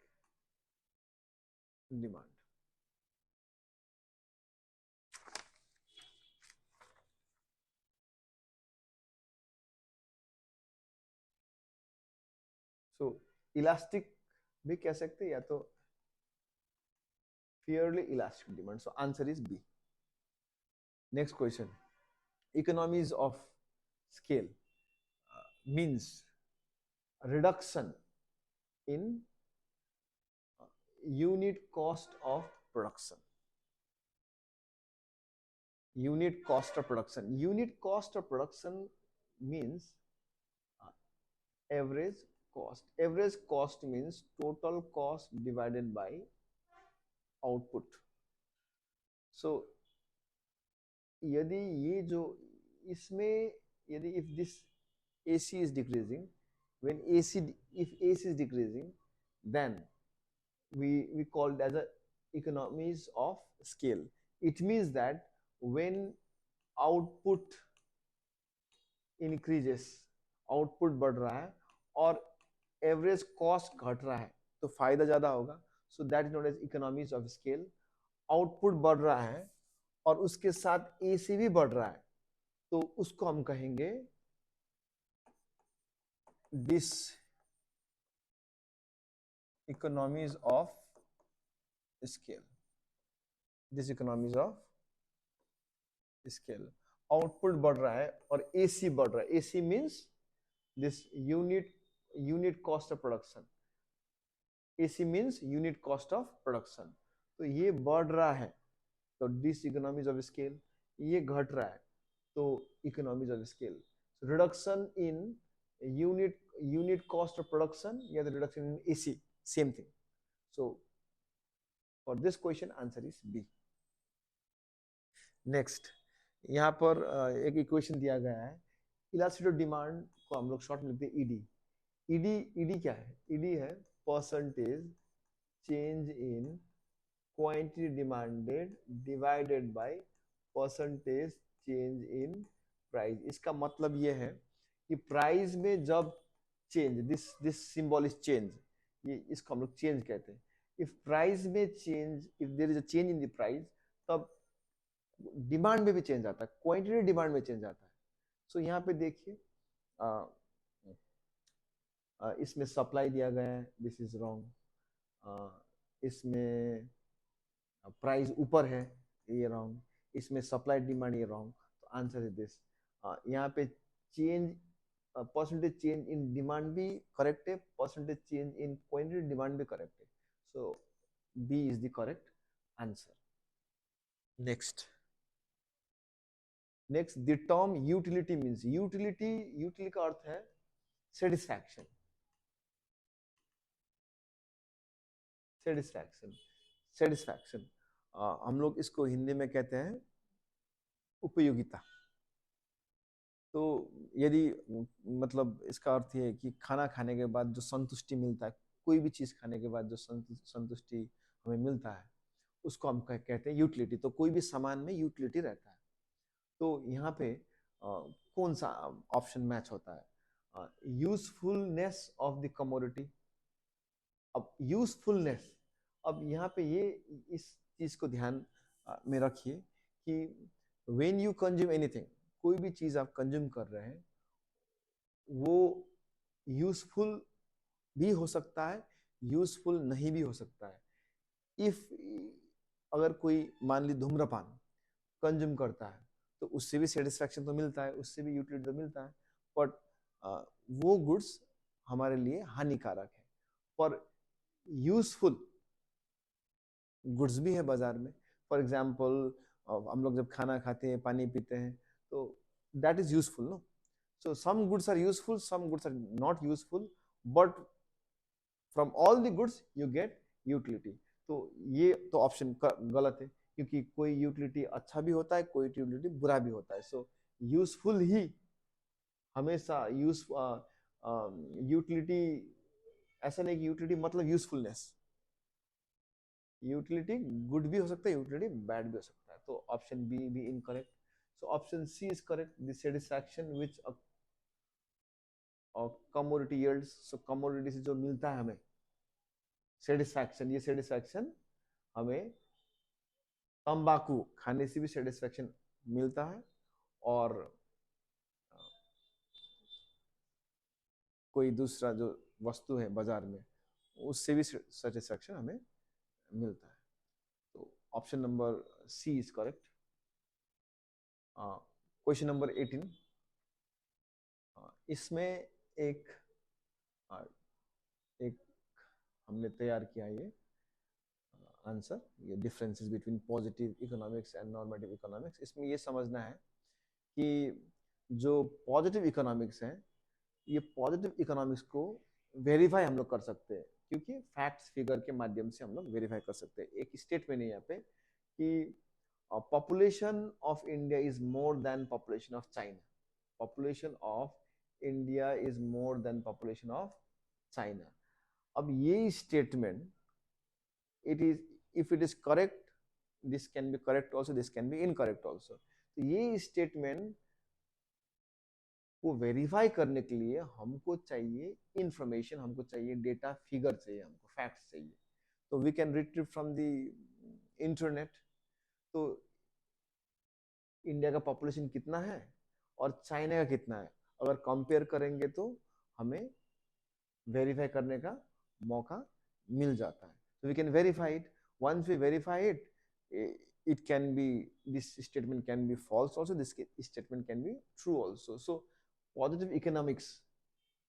demand. So elastic भी कह सकते हैं या तो fairly elastic demand. So answer is B. Next question. Economies of scale means reduction in unit cost of production. Unit cost of production. Unit cost of production means average cost. Average cost means total cost divided by output. So यदि ये जो इसमें यदि if this AC is decreasing, when if AC is decreasing, then we call it as a economies of scale. It means that when output increases, output बढ़ रहा है और average cost घट रहा है तो फायदा ज्यादा होगा. So that is note as economies of scale. Output बढ़ रहा है और उसके साथ एसी भी बढ़ रहा है तो उसको हम कहेंगे this economies of scale. This economies of scale. Output बढ़ रहा है और एसी बढ़ रहा है. AC means this unit cost of production. AC means unit cost of production. तो ये बढ़ रहा है तो दिस इकोनॉमीज ऑफ स्केल. ये घट रहा है तो economies of scale. Reduction in unit cost of production या reduction in AC, same thing. So for this question answer is B. Next, यहाँ पर एक इक्वेशन दिया गया है. इलास्टिसिटी ऑफ डिमांड को हम लोग शॉर्ट में लिखते हैं ईडी. ईडी क्या है? ईडी है percentage change in quantity demanded divided by percentage change in price. इसका मतलब ये है कि प्राइस में जब change, this symbol is change, ये इसको हम लोग चेंज कहते हैं. इफ प्राइस में change, if there is a change in the price, तब डिमांड में भी चेंज आता है, क्वांटिटी डिमांड में चेंज आता है. सो यहाँ पे देखिए इसमें सप्लाई दिया गया है, दिस इज रॉन्ग. इसमें प्राइस ऊपर है, ये रॉन्ग. इसमें सप्लाई डिमांड, ये रॉन्ग. तो आंसर इज दिस. यहाँ पे change, percentage change in demand भी करेक्ट है, percentage change in quantity demand भी करेक्ट है. So B is the correct answer. Next, the term utility means, utility का अर्थ है सेटिस्फैक्शन. सेटिस्फैक्शन हम लोग इसको हिंदी में कहते हैं उपयोगिता. तो यदि मतलब इसका अर्थ ये है कि खाना खाने के बाद जो संतुष्टि मिलता है, कोई भी चीज खाने के बाद जो संतुष्टि हमें मिलता है, उसको हम कहते हैं यूटिलिटी. तो कोई भी सामान में यूटिलिटी रहता है. तो यहाँ पे कौन सा ऑप्शन मैच होता है? Usefulness of the commodity. अब यूजफुलनेस, अब यहाँ पे ये इस चीज को ध्यान में रखिए कि व्हेन यू कंज्यूम एनीथिंग, कोई भी चीज आप कंज्यूम कर रहे हैं, वो यूजफुल भी हो सकता है, यूजफुल नहीं भी हो सकता है. इफ अगर कोई मान ली धूम्रपान कंज्यूम करता है तो उससे भी सेटिस्फैक्शन तो मिलता है, उससे भी यूटिलिटी तो मिलता है, बट वो गुड्स हमारे लिए हानिकारक है. पर यूजफुल गुड्स भी है बाजार में. फॉर एग्जाम्पल हम लोग जब खाना खाते हैं, पानी पीते हैं, तो that is useful, no. So some goods are useful, some goods are not useful, but from all the goods you get utility. तो ये तो ऑप्शन गलत है, क्योंकि कोई यूटिलिटी अच्छा भी होता है, कोई यूटिलिटी बुरा भी होता है। सो यूजफुल ही हमेशा यूटिलिटी, ऐसा नहीं कि यूटिलिटी मतलब यूजफुलनेस, यूटिलिटी गुड भी हो सकता है, यूटिलिटी बैड भी हो सकता है। तो ऑप्शन बी भी incorrect. So option C is correct, the satisfaction which commodity yields. So commodity से जो मिलता है हमें सेटिस्फैक्शन, ये सेटिस्फैक्शन हमें तंबाकू खाने से भी सेटिस्फैक्शन मिलता है, और कोई दूसरा जो वस्तु है बाजार में उससे भी सेटिस्फैक्शन हमें मिलता है। तो option number C is correct. Question number 18, इसमें एक एक हमने तैयार किया ये आंसर, ये differences between positive economics and normative economics. इसमें ये समझना है कि जो पॉजिटिव इकोनॉमिक्स है, ये पॉजिटिव इकोनॉमिक्स को वेरीफाई हम लोग कर सकते हैं, क्योंकि फैक्ट्स फिगर के माध्यम से हम लोग वेरीफाई कर सकते हैं। एक स्टेटमेंट है यहाँ पे कि population of India is more than population of China, population of India is more than population of China. अब ये statement, it is, if it is correct, this can be correct also, this can be incorrect also। तो ये statement को verify करने के लिए हमको चाहिए इंफॉर्मेशन, हमको चाहिए डेटा, फिगर चाहिए, हमको फैक्ट्स चाहिए। तो we can retrieve from the internet. तो इंडिया का पॉपुलेशन कितना है और चाइना का कितना है, अगर कंपेयर करेंगे तो हमें वेरीफाई करने का मौका मिल जाता है। So we can verify it. Once we verify it, it can be, this statement can be false also, this statement can be true also। So positive economics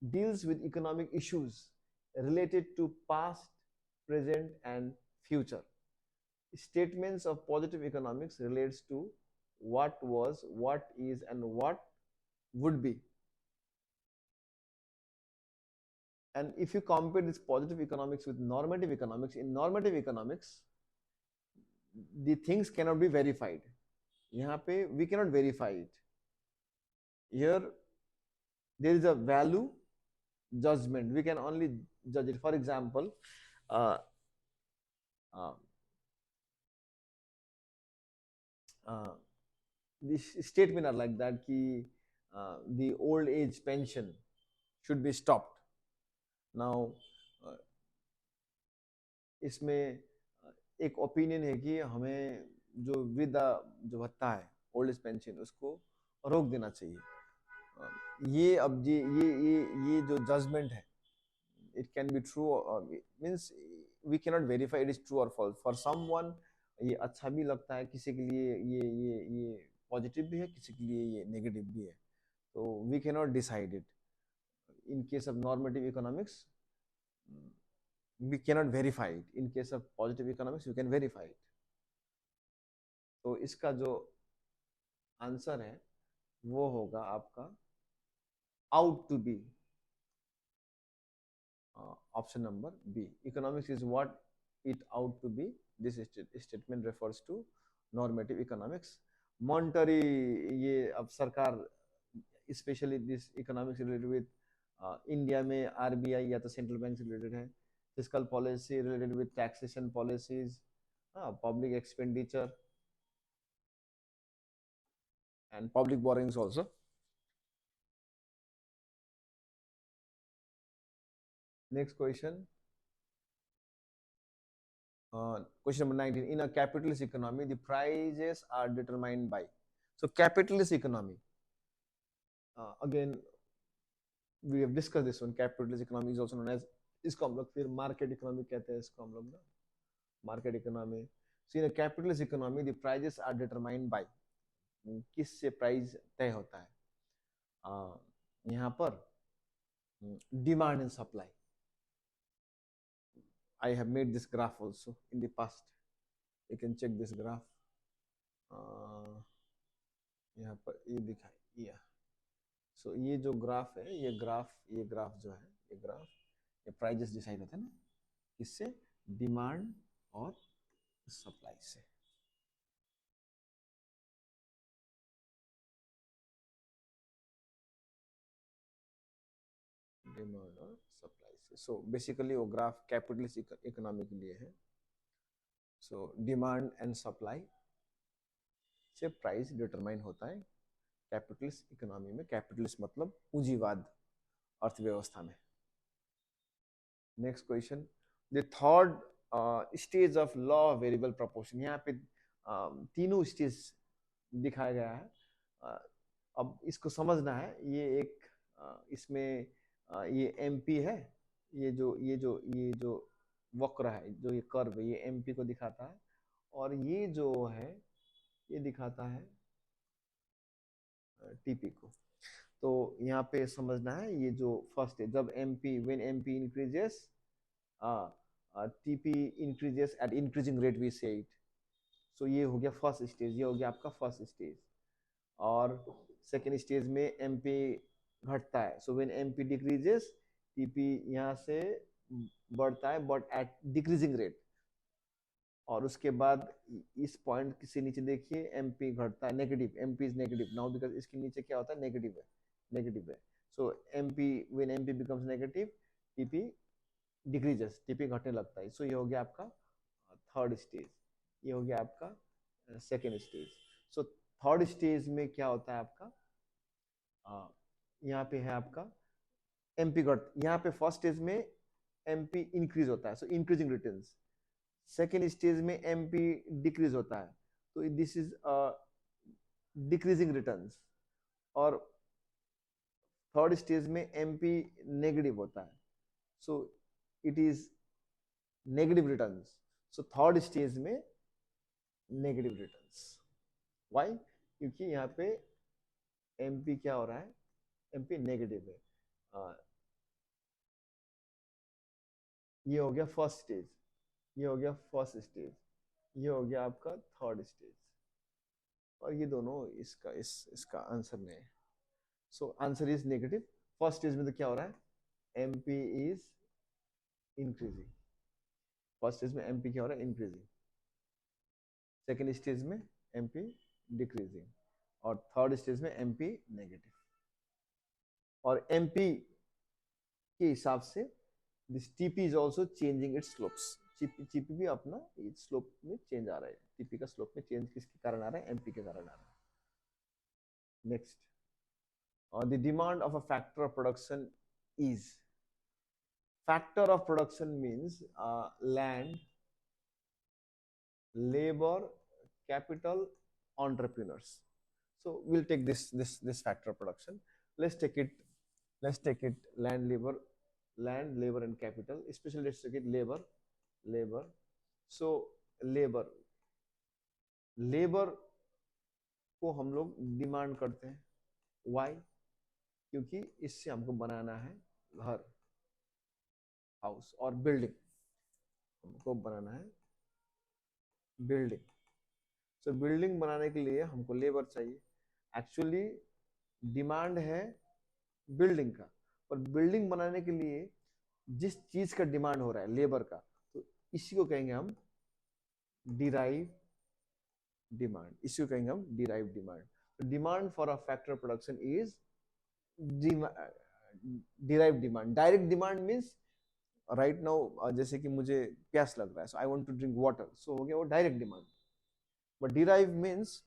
deals with economic issues related to past, present and future। Statements of positive economics relates to what was, what is and what would be। And if you compare this positive economics with normative economics, in normative economics the things cannot be verified। यहाँ पे we cannot verify it। Here there is a value judgment, we can only judge it। For example, uh, uh, uh, this statement are like that कि the old age pension should be stopped। Now इसमें एक opinion है कि हमें जो वृद्धा जो भत्ता है, ओल्ड एज पेंशन, उसको रोक देना चाहिए। ये अब ये जो जजमेंट है, it can be true, means we cannot verify it is true or false। for someone ये अच्छा भी लगता है, किसी के लिए ये पॉजिटिव भी है, किसी के लिए ये नेगेटिव भी है। तो we cannot decide it। in case of normative economics we cannot verify it। in case of positive economics you can verify it। तो इसका जो आंसर है वो होगा आपका out to be, option number B। Economics is what it ought to be। This statement refers to normative economics। Monetary, ये अब सरकार, specially this economics related with India में आरबीआई या तो सेंट्रल बैंक से रिलेटेड है। Physical policy related with taxation policies, public expenditure and public borings also. Next question, question number 19, in a capitalist economy the prices are determined by। so capitalist economy, again we have discussed this one। capitalist economy is also known as, इसको हम लोग फिर market economy कहते हैं, इसको हम लोग ना market economy. so in a capitalist economy the prices are determined by, किससे प्राइस तय होता है, यहाँ पर demand and supply. I have made this graph also in the past, you can check this graph। यहाँ पर ये दिखाई, सो ये जो ग्राफ है, ये ग्राफ जो है, ये ग्राफ, ये प्राइजेस डिसाइड होते हैं ना, इससे डिमांड और सप्लाई से। डिमांड और सप्लाई से। सो बेसिकली वो ग्राफ कैपिटलिस्ट इकोनॉमी के लिए है। सो डिमांड एंड सप्लाई से प्राइस डिटरमाइन होता है कैपिटलिस्ट इकोनॉमी में। कैपिटलिस्ट मतलब पूंजीवाद अर्थव्यवस्था में। Next question, the third stage of law of variable proportion. यहाँ पे तीनों स्टेज दिखाया गया है। अब इसको समझना है। ये एक इसमें ये एमपी है, ये जो वक्र है, जो ये कर्व है, ये एमपी को दिखाता है, और ये जो है ये दिखाता है टीपी को। तो यहाँ पे समझना है, ये जो फर्स्ट है, जब MP when MP increases TP increases at increasing rate, we say it. So ये हो गया फर्स्ट स्टेज, ये हो गया आपका फर्स्ट स्टेज। और सेकेंड स्टेज में एमपी घटता है। So when MP decreases TP यहाँ से बढ़ता है बट एट डिक्रीजिंग रेट। और उसके बाद इस पॉइंट से नीचे देखिए एमपी घटता है, negative, MP is negative now because इसके नीचे क्या होता है, नेगेटिव है, नेगेटिव है। So MP when MP becomes negative TP decreases, TP घटने लगता है। सो ये हो गया आपका थर्ड स्टेज, ये हो गया आपका second stage. So third stage में क्या होता है आपका, यहाँ पे है आपका एमपी घट, यहाँ पे फर्स्ट स्टेज में एमपी इंक्रीज होता है, सो इंक्रीजिंग रिटर्न्स। सेकेंड स्टेज में एमपी डिक्रीज होता है, तो दिस इज डिक्रीजिंग रिटर्न्स। और थर्ड स्टेज में एमपी नेगेटिव होता है, so it is negative returns. So third stage में नेगेटिव रिटर्न्स। व्हाई? क्योंकि यहाँ पे एमपी क्या हो रहा है, एमपी नेगेटिव है। ये हो गया फर्स्ट स्टेज, ये हो गया फर्स्ट स्टेज, ये हो गया आपका थर्ड स्टेज, और ये दोनों इसका आंसर नहीं है। So answer is negative. First stage में तो क्या हो रहा है, MP is increasing. First stage में एमपी क्या हो रहा है, इंक्रीजिंग। सेकेंड स्टेज में एमपी डिक्रीजिंग, और थर्ड स्टेज में एमपी नेगेटिव। और एमपी के हिसाब से this TP is also changing it's slopes. TP भी अपना स्लोप में चेंज आ रहा है। टीपी का स्लोप में चेंज किसके कारण आ रहा है, एमपी के कारण आ रहा है। Next, the demand of a factor of production is, factor of production means land, labor, capital, entrepreneurs. So we'll take this factor of production. Let's take it land, labor and capital. Especially let's take it labor. So labor को हम लोग demand करते हैं। Why? क्योंकि इससे हमको बनाना है घर, हाउस और बिल्डिंग, हमको बनाना है बिल्डिंग। सो बिल्डिंग बनाने के लिए हमको लेबर चाहिए। एक्चुअली डिमांड है बिल्डिंग का, और बिल्डिंग बनाने के लिए जिस चीज का डिमांड हो रहा है, लेबर का, तो इसी को कहेंगे हम डिराइव डिमांड। इसी को कहेंगे हम derive demand. Demand for a factor production is derive demand. Direct demand means right now जैसे कि मुझे प्यास लग रहा है, so I want to drink water, so हो गया वो direct demand. But derive means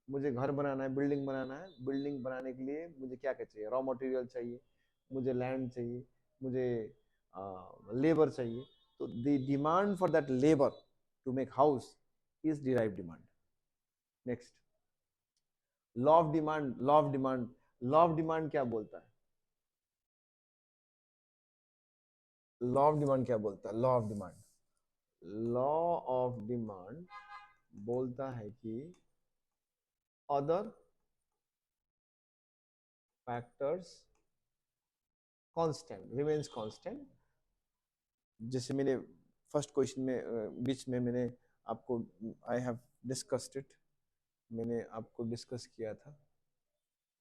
मुझे घर बनाना है, बिल्डिंग बनाना है, बिल्डिंग बनाने के लिए मुझे क्या क्या चाहिए, रॉ मटेरियल चाहिए, मुझे लैंड चाहिए, मुझे लेबर चाहिए। तो the demand for that labour to make house is derive demand. Next, law of demand. Law of demand क्या बोलता है, लॉ ऑफ डिमांड क्या बोलता है, लॉ ऑफ डिमांड बोलता है कि other factors constant remains constant. जैसे मैंने फर्स्ट क्वेश्चन में बीच में मैंने आपको आई हैव डिस्कस्ड इट, मैंने आपको डिस्कस किया था,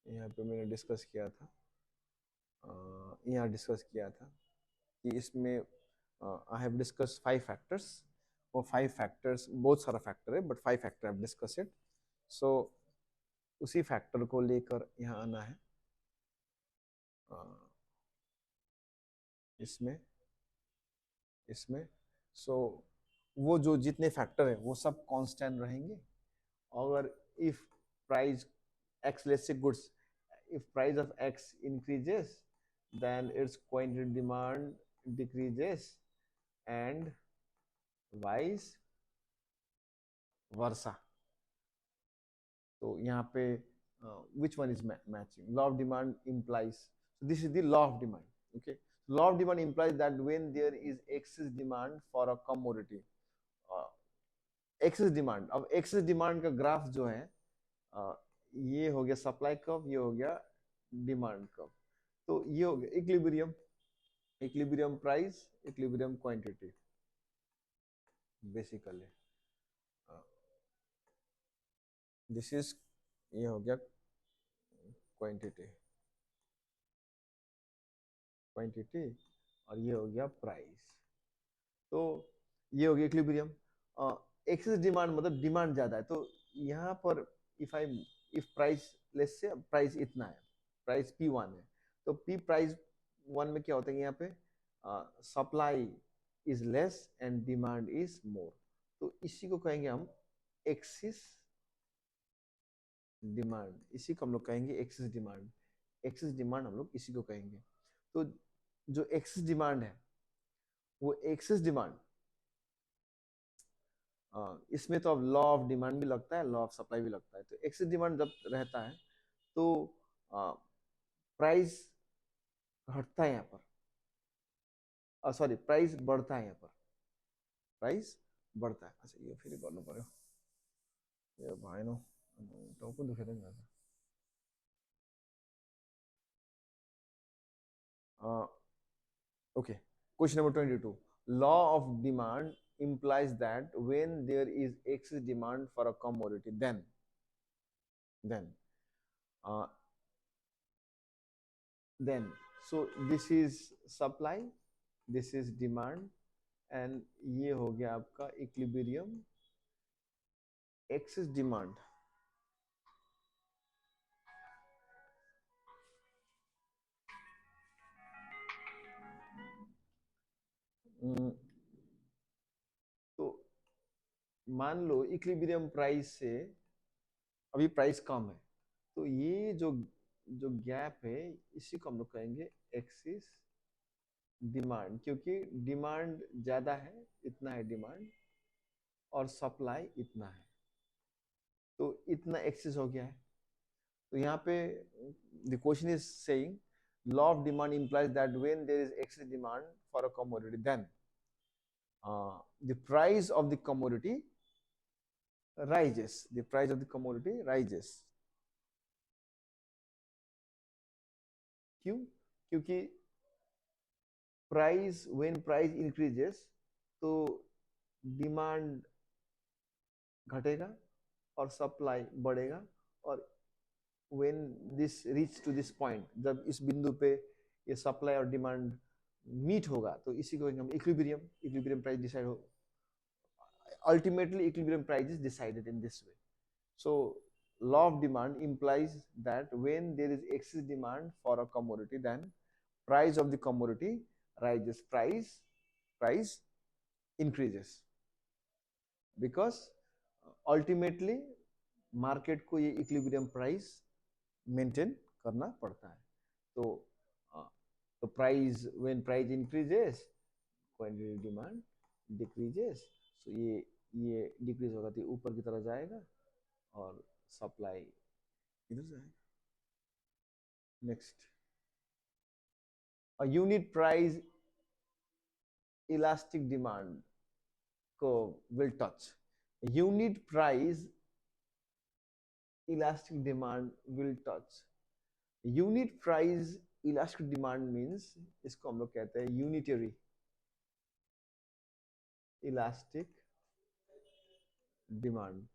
यहाँ पे मैंने डिस्कस किया था, यहाँ डिस्कस किया था कि इसमें आई हैव डिस्कस 5 फैक्टर्स। वो 5 फैक्टर्स, बहुत सारा फैक्टर है but 5 factor I have discuss it. So उसी फैक्टर को लेकर यहाँ आना है। इसमें इसमें सो वो जो जितने फैक्टर है वो सब कांस्टेंट रहेंगे। और if price x, let's say goods, if price of x increases then its quantity demand decreases and vice versa। तो यहाँ पे which one is matching? Law of demand implies, so this is the law of demand, okay? Law of demand implies that when there is excess demand for a commodity, excess demand, अब excess demand का graph जो है ये हो गया supply curve, ये हो गया डिमांड कर्व, तो ये हो गया equilibrium, equilibrium price, equilibrium quantity basically. This is, ये हो गया क्वांटिटी, क्वांटिटी, और ये हो गया प्राइस, तो ये हो गया इक्विलिब्रियम। एक्सेस डिमांड मतलब डिमांड ज्यादा है, तो यहाँ पर if price, let's say price इतना है, प्राइस P1 है, तो P प्राइस 1 में क्या होता है, यहाँ पे supply is less and demand is more, तो इसी को कहेंगे हम एक्सिस डिमांड, इसी को हम लोग कहेंगे एक्सिस डिमांड। एक्सिस डिमांड हम लोग इसी को कहेंगे। तो जो एक्सिस डिमांड है वो एक्सिस डिमांड, इसमें तो अब लॉ ऑफ डिमांड भी लगता है, लॉ ऑफ सप्लाई भी लगता है। तो एक्सेस डिमांड जब रहता है तो प्राइस घटता है यहाँ पर, सॉरी प्राइस बढ़ता है यहाँ पर, प्राइस बढ़ता है। अच्छा ये फिर करना पड़ेगा, ये भाई नो टोको दिखे देंगे। Okay, question number 22, law of demand implies that when there is excess demand for a commodity then uh, then so this is supply, this is demand, and ये हो गया आपका इक्विलिब्रियम एक्सेस डिमांड। तो मान लो equilibrium price से अभी price कम है, तो ये जो जो गैप है इसी को हम लोग कहेंगे एक्सिस डिमांड, क्योंकि डिमांड ज्यादा है, इतना है डिमांड, और सप्लाई इतना है, तो इतना एक्सेस हो गया है। तो यहाँ पे the question is saying law of demand implies that when there is excess demand for a commodity then the price of the commodity rises, the price of the commodity rises। क्यों? क्योंकि price, when price increases तो demand घटेगा और supply बढ़ेगा, और when this reach to this point, जब इस बिंदु पे ये सप्लाई और डिमांड मीट होगा तो इसी को हम इक्विलिब्रियम, इक्विलिब्रियम प्राइस डिसाइड हो, ultimately equilibrium price is decided in this way। So law of demand implies that when there is excess demand for a commodity then price of the commodity rises, price increases, because ultimately market को ये equilibrium price maintain करना पड़ता है। तो तो price, when price increases quantity demand decreases, so ये decrease होगा तो ऊपर की तरफ जाएगा और सप्लाई इधर जाएगा। Next, a unit price elastic demand को will touch, unit price elastic demand will touch. Unit price elastic demand means, इसको हम लोग कहते हैं unitary elastic demand.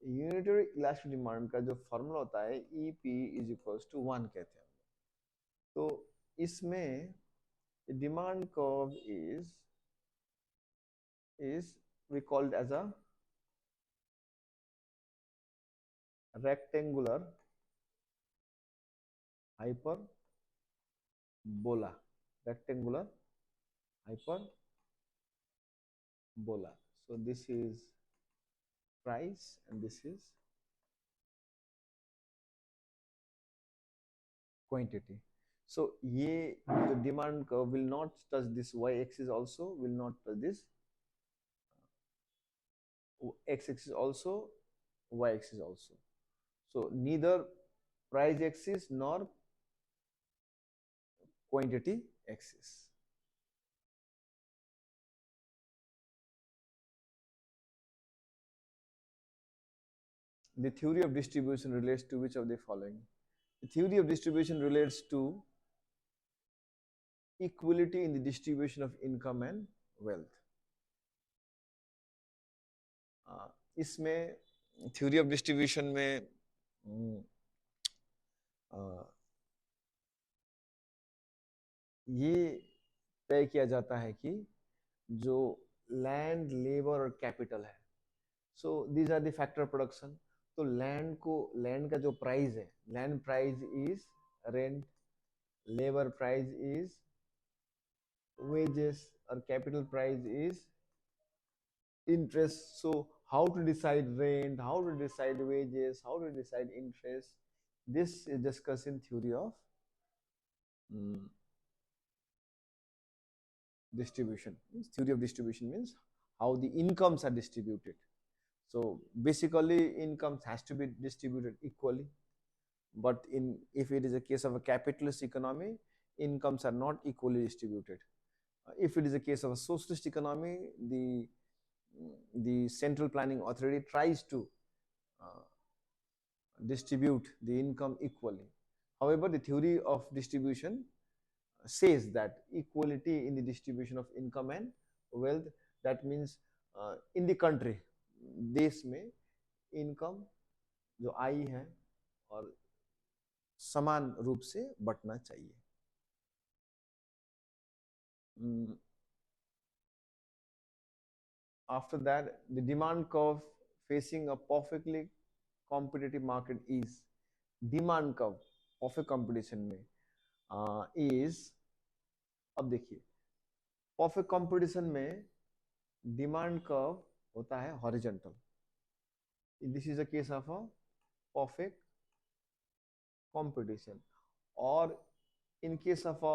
Unitary elastic demand का जो फॉर्मूला होता है EP इज इक्वल्स टू 1 कहते हैं। तो इसमें demand curve is we called as a rectangular hyperbola, rectangular hyperbola. So this is price and this is quantity. So ये जो demand curve will not touch this y axis, also will not touch this x axis, also y axis also. So neither price axis nor quantity axis. The theory of distribution relates to which of the following? The theory of distribution relates to equality in the distribution of income and wealth. इसमें theory of distribution में ये तय किया जाता है कि जो land, labour और कैपिटल है, so these are the factor production. तो लैंड का जो प्राइस है, land price is rent, labour price is wages, or capital price is interest. So how to decide rent, how to decide wages, how to decide interest, this is discussed in theory of distribution. Theory of distribution means how the incomes are distributed. So basically incomes has to be distributed equally, but if it is a case of a capitalist economy, incomes are not equally distributed. If it is a case of a socialist economy, the central planning authority tries to distribute the income equally. However, the theory of distribution says that equality in the distribution of income and wealth, that means in the country, देश में income जो आई है और समान रूप से बंटना चाहिए. After that, the demand curve facing a perfectly competitive market is demand curve of a competition में is, अब देखिए परफेक्ट कंपटीशन में डिमांड कर्व होता है horizontal. This is a case of a perfect competition. और in case of a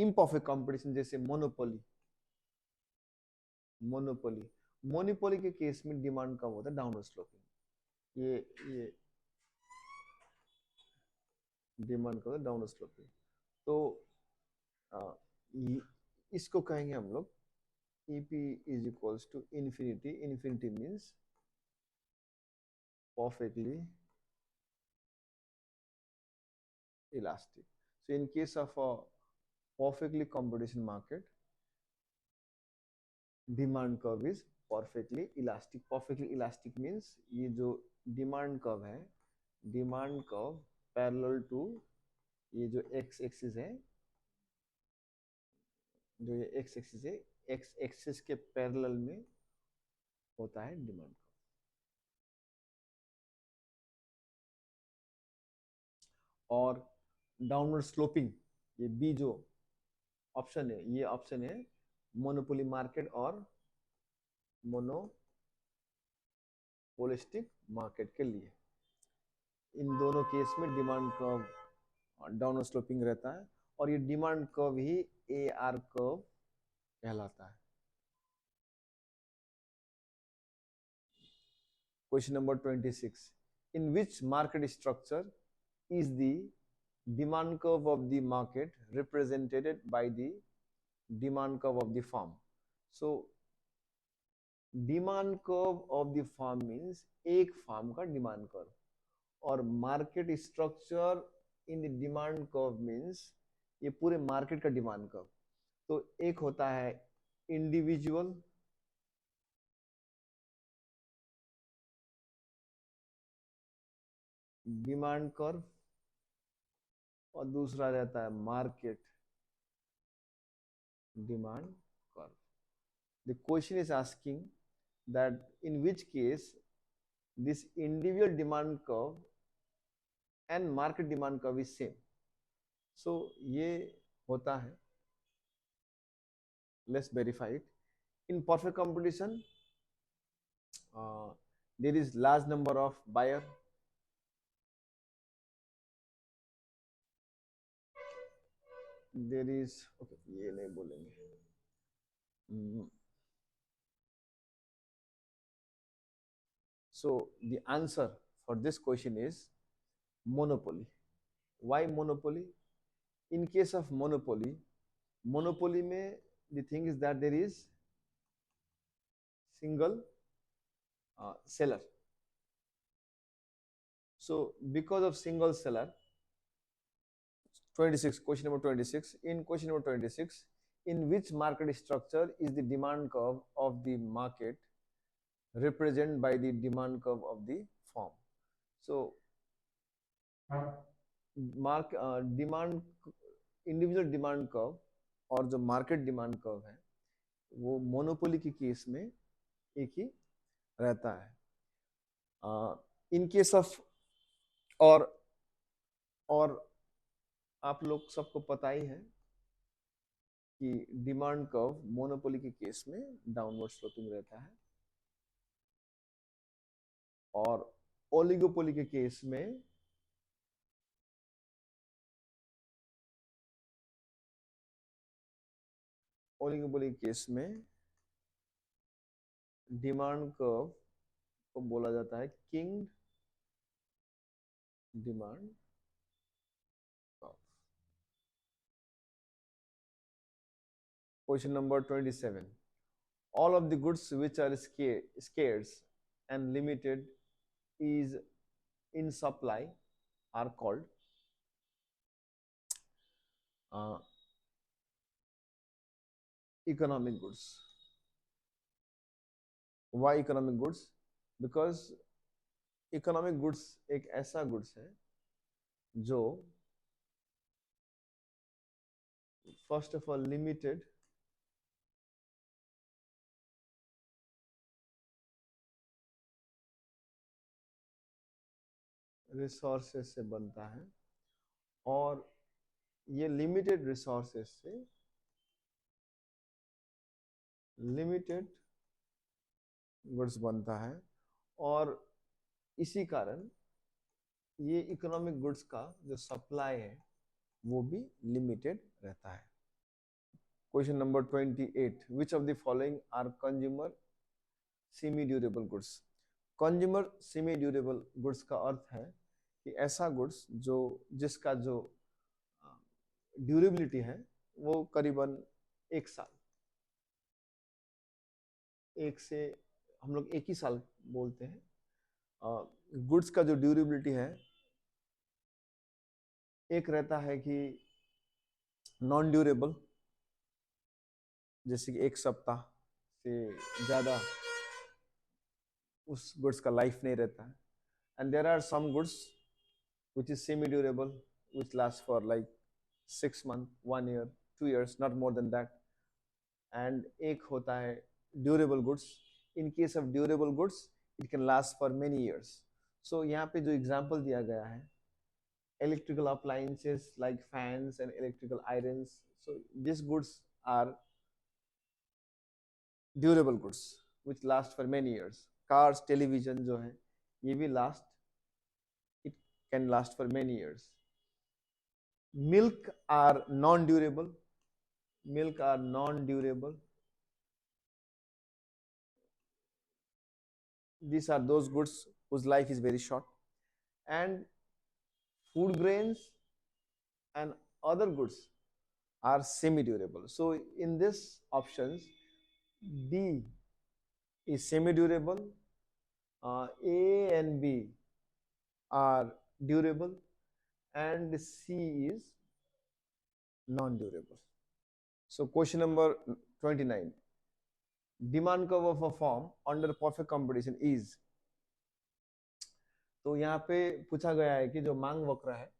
imperfect competition जैसे monopoly monopoly के case में डिमांड कर्व होता है डाउनवर्ड स्लोपिंग. ये डिमांड कर्व डाउनवर्ड स्लोपिंग. तो इसको कहेंगे हम लोग EP is equals to infinity. Infinity means perfectly elastic. So in case of a perfectly competition market, demand curve is perfectly elastic. Perfectly elastic means ये जो demand curve है, demand curve parallel to ये जो x axis है, जो ये x axis है, x axis के parallel में होता है demand curve. और डाउनवर्ड स्लोपिंग, ये बी जो ऑप्शन है, ये ऑप्शन है मोनोपोली मार्केट और मोनोपोलिस्टिक मार्केट के लिए. इन दोनों केस में डिमांड कर्व डाउनवर्ड स्लोपिंग रहता है और ये डिमांड कर्व ही AR कर्व कहलाता है. Question number 26. In which market structure is the demand curve of the market represented by the demand curve of the firm. So demand curve of the firm means एक firm का demand curve, और market structure in the demand curve means ये पूरे market का demand curve. तो एक होता है individual demand curve और दूसरा रहता है market demand curve. The question is asking that in which case this individual demand curve and market demand curve is same. So ये होता है let's verify it. In perfect competition, uh, there is large number of buyer, there is, okay, ये नहीं बोलेंगे. Mm. So the answer for this question is monopoly. Why monopoly? In case of monopoly में the thing is that there is single seller. So because of single seller, 26, question number 26. In question number 26, in which market structure is the demand curve of the market represented by the demand curve of the firm? So demand, individual demand curve और जो market demand curve है वो monopoly के case में एक ही रहता है. इन case of, और आप लोग सबको पता ही है कि डिमांड कर्व मोनोपोली के केस में डाउनवर्ड स्लोपिंग रहता है और ओलिगोपोली के केस में डिमांड कर्व को बोला जाता है king demand curve. Question number 27. All of the goods which are scarce and limited is in supply are called economic goods. Why economic goods? Because economic goods एक ऐसा goods है जो first of all limited resources से बनता है और ये limited resources से लिमिटेड गुड्स बनता है और इसी कारण ये इकोनॉमिक गुड्स का जो सप्लाई है वो भी लिमिटेड रहता है. Question number 28. Which of the following are consumer semi durable goods? Consumer semi durable goods का अर्थ है कि ऐसा गुड्स जो जिसका जो ड्यूरेबिलिटी है वो करीबन एक साल, एक से हम लोग एक ही साल बोलते हैं. गुड्स का जो ड्यूरेबिलिटी है एक रहता है कि नॉन ड्यूरेबल, जैसे कि एक सप्ताह से ज़्यादा उस गुड्स का लाइफ नहीं रहता है. And there are some goods which is semi durable, which lasts for like 6 months, 1 year, 2 years, not more than that. And एक होता है durable goods. In case of durable goods, it can last for many years. So यहाँ पे जो example दिया गया है, electrical appliances like fans and electrical irons, so these goods are durable goods which last for many years. Cars, television जो है ये भी can last for many years. Milk are non-durable. Milk are non-durable. These are those goods whose life is very short. And food grains and other goods are semi-durable. So in this options, D is semi-durable, A and B are durable, and C is non-durable. So question number 29. Demand curve of a firm under perfect competition is. तो यहाँ पे पूछा गया है कि जो मांग वक्र है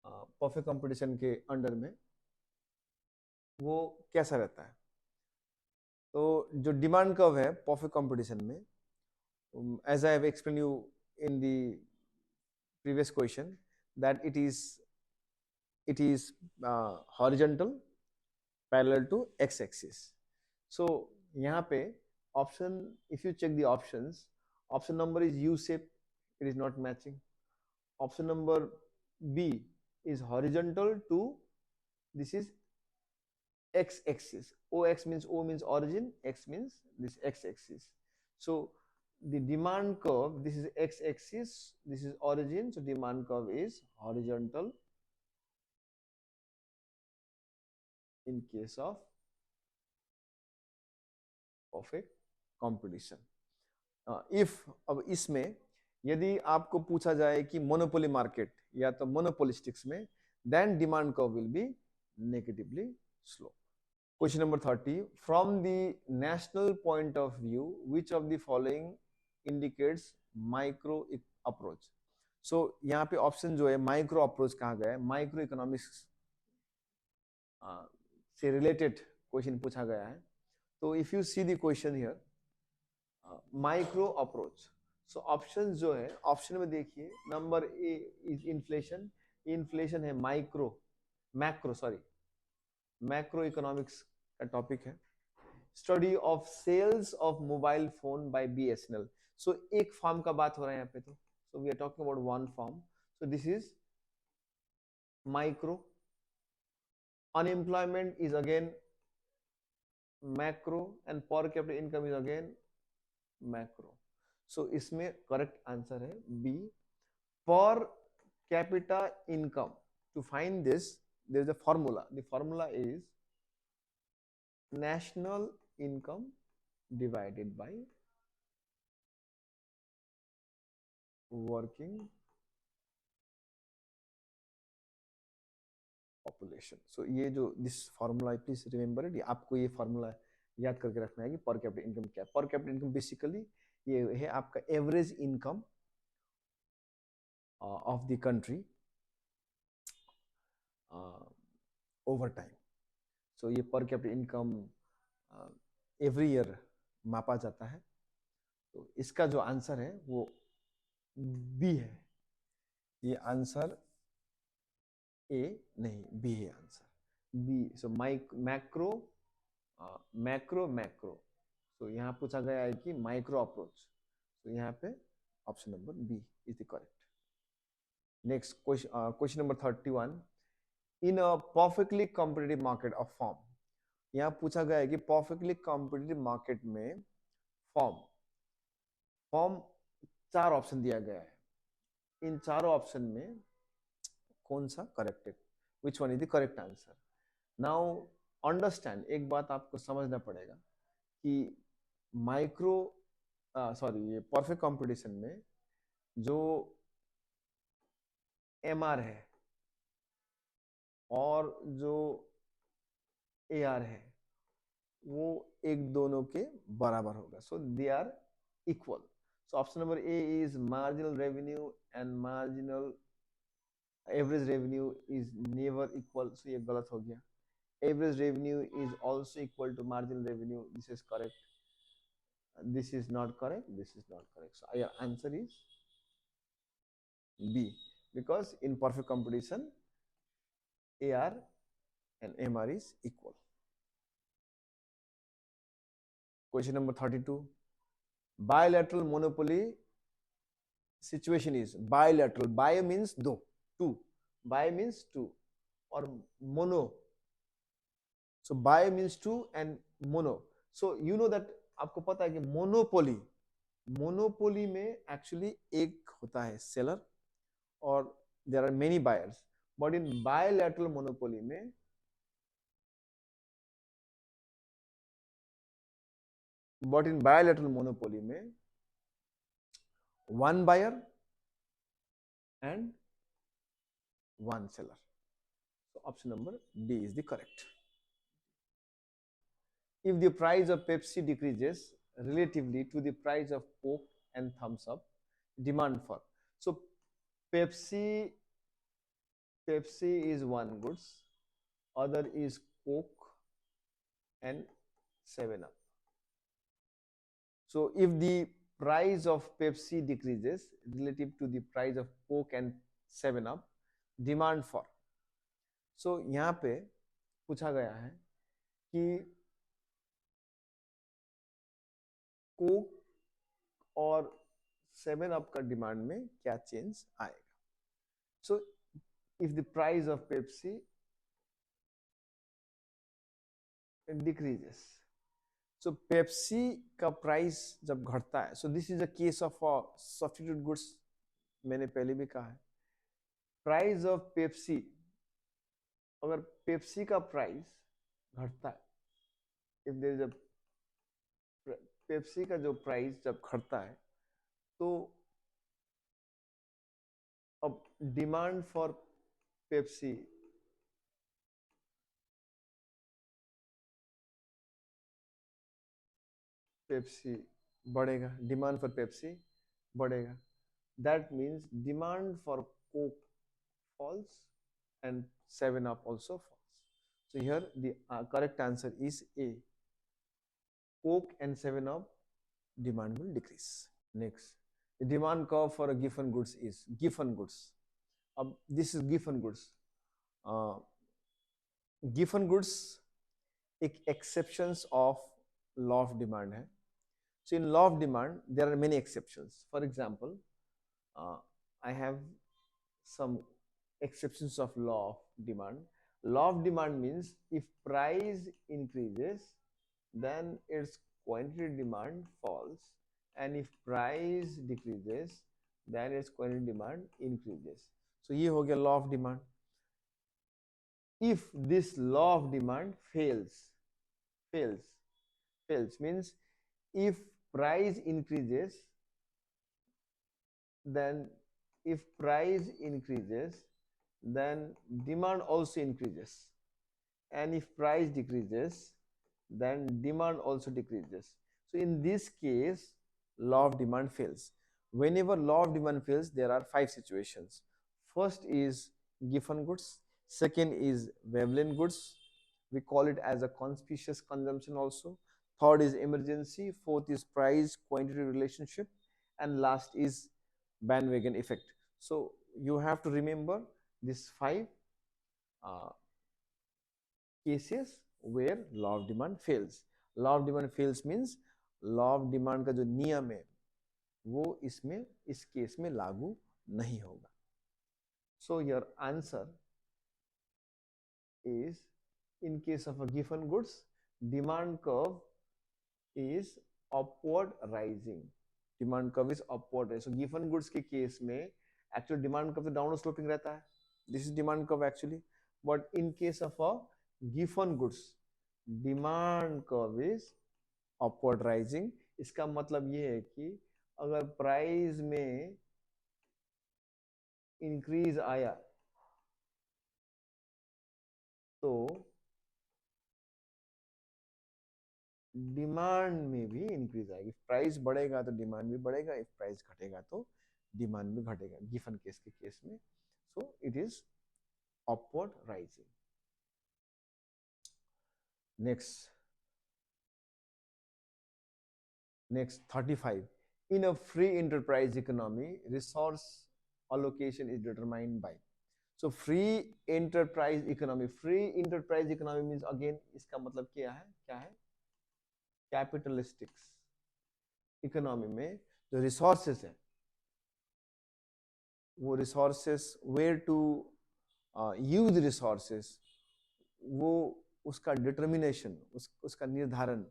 परफेक्ट कंपटीशन के अंडर में वो कैसा रहता है. तो जो डिमांड कर्व है परफेक्ट कंपटीशन में, as I have explain you in the previous question, that it is horizontal parallel to X axis. So यहाँ पे option, if you check the options, option number is U shape, it is not matching. Option number B is horizontal to, this is x axis. Ox means, O means origin, x means this x axis. So the demand curve, this is x axis, this is origin, so demand curve is horizontal in case of perfect competition. If अब इसमें यदि आपको पूछा जाए कि monopoly market या तो मोनोपोलिस्टिक्स में, then demand curve will be negatively slope. Question number 30. From the national point of view, which of the following indicates micro approach? So यहाँ पे ऑप्शन जो है माइक्रो अप्रोच कहा गया है, माइक्रो इकोनॉमिक्स से रिलेटेड क्वेश्चन पूछा गया है. तो if you see the question here, micro approach, so option जो है, ऑप्शन में देखिए number A is inflation. Inflation है micro, macro sorry, macro economics का टॉपिक है. Study of sales of mobile phone by BSNL. So एक form का बात हो रहा है यहाँ पे, तो so we are talking about one form. So this is micro. Unemployment is again macro and per capita income is again macro. So इसमें करेक्ट आंसर है B, per capita income. To find this there is a formula. The formula is national income divided by working population. So ये जो this formula, please remember it, आपको ये formula याद करके रखना है कि पर कैपिटा इनकम क्या है. पर कैपिटा इनकम बेसिकली ये है आपका average income of the country over time. So ये per capita income every year मापा जाता है. तो इसका जो आंसर है वो बी है. ये आंसर ए नहीं, बी है आंसर, बी. सो मैक्रो मैक्रो मैक्रो. सो यहाँ पूछा गया है कि माइक्रो अप्रोच, तो यहाँ पे option number B is the correct. Next question number 31. In a perfectly competitive market of form. यहाँ पूछा गया है कि परफेक्टली कॉम्पिटिटिव मार्केट में फॉर्म फॉर्म 4 ऑप्शन दिया गया है. इन चारों ऑप्शन में कौन सा करेक्ट है, which one is the correct answer. Now understand, एक बात आपको समझना पड़ेगा कि माइक्रो सॉरी ये परफेक्ट कंपटीशन में जो एमआर है और जो एआर है वो एक दोनों के बराबर होगा. So they are equal. So option number A is marginal revenue and marginal average revenue is never equal. So ये गलत हो गया. Average revenue is also equal to marginal revenue. This is correct. This is not correct, this is not correct. So your answer is B, because in perfect competition AR and MR is equal. Question number 32. Bilateral monopoly situation is bilateral. Bi means दो, two. Bi means two, or mono. So bi means two and mono. So you know that आपको पता है कि monopoly में actually एक होता है seller और there are many buyers. But in bilateral monopoly में one buyer and one seller. So option number D is the correct. If the price of Pepsi decreases relatively to the price of Coke and Thumbs Up, demand for. So Pepsi is one goods, other is Coke and 7 Up. So if the price of Pepsi decreases relative to the price of Coke and 7 Up, demand for. So यहाँ पे पूछा गया है कि Coke और 7 up का demand में क्या चेंज आएगा. So if the price of Pepsi decreases, so Pepsi का प्राइस जब घटता है, so this is a case of substitute goods. मैंने पहले भी कहा है, प्राइस ऑफ पेप्सी, अगर पेप्सी का प्राइस घटता है, if there is a Pepsi का जो प्राइस जब घटता है, तो अब डिमांड फॉर पेप्सी पेप्सी बढ़ेगा, डिमांड फॉर पेप्सी बढ़ेगा. That means demand for Coke falls and 7 Up also falls. So here the correct answer is A. Coke and 7 Up demand will decrease. Next, the demand curve for a given goods is given goods. This is given goods. Given goods एक exceptions of law of demand है. So in law of demand there are many exceptions. For example, I have some exceptions of law of demand. Law of demand means if price increases, then its quantity demand falls, and if price decreases, then its quantity demand increases. So ये हो गया law of demand. If this law of demand fails means if price increases, then if price increases, then demand also increases, and if price decreases, then demand also decreases. So in this case, law of demand fails. Whenever law of demand fails, there are 5 situations. First is given goods, second is Veblen goods, we call it as a conspicuous consumption also. Third is emergency, fourth is price quantity relationship, and last is bandwagon effect. So you have to remember these 5 cases where law of demand fails. Law of demand fails means law of demand का जो नियम है वो इसमें इस case में लागू नहीं होगा. So your answer is, in case of a given goods, demand curve is upward rising. Demand curve is upward rising. So given goods के केस में actual demand curve तो downward sloping रहता है. This is demand curve actually. But in case of a given goods, demand curve is upward rising. इसका मतलब ये है कि अगर प्राइस में इंक्रीज आया तो डिमांड में भी इंक्रीज आएगी. प्राइस बढ़ेगा तो डिमांड भी बढ़ेगा, इफ प्राइस घटेगा तो डिमांड भी घटेगा गिवन केस के केस में. So it is upward rising. Next 35. In a free enterprise economy, resource allocation is determined by. So free enterprise economy means again इसका मतलब क्या है कैपिटलिस्टिक्स इकोनॉमी में जो रिसोर्सेस है वो resources where to use resources वो उसका डिटर्मिनेशन उसका निर्धारण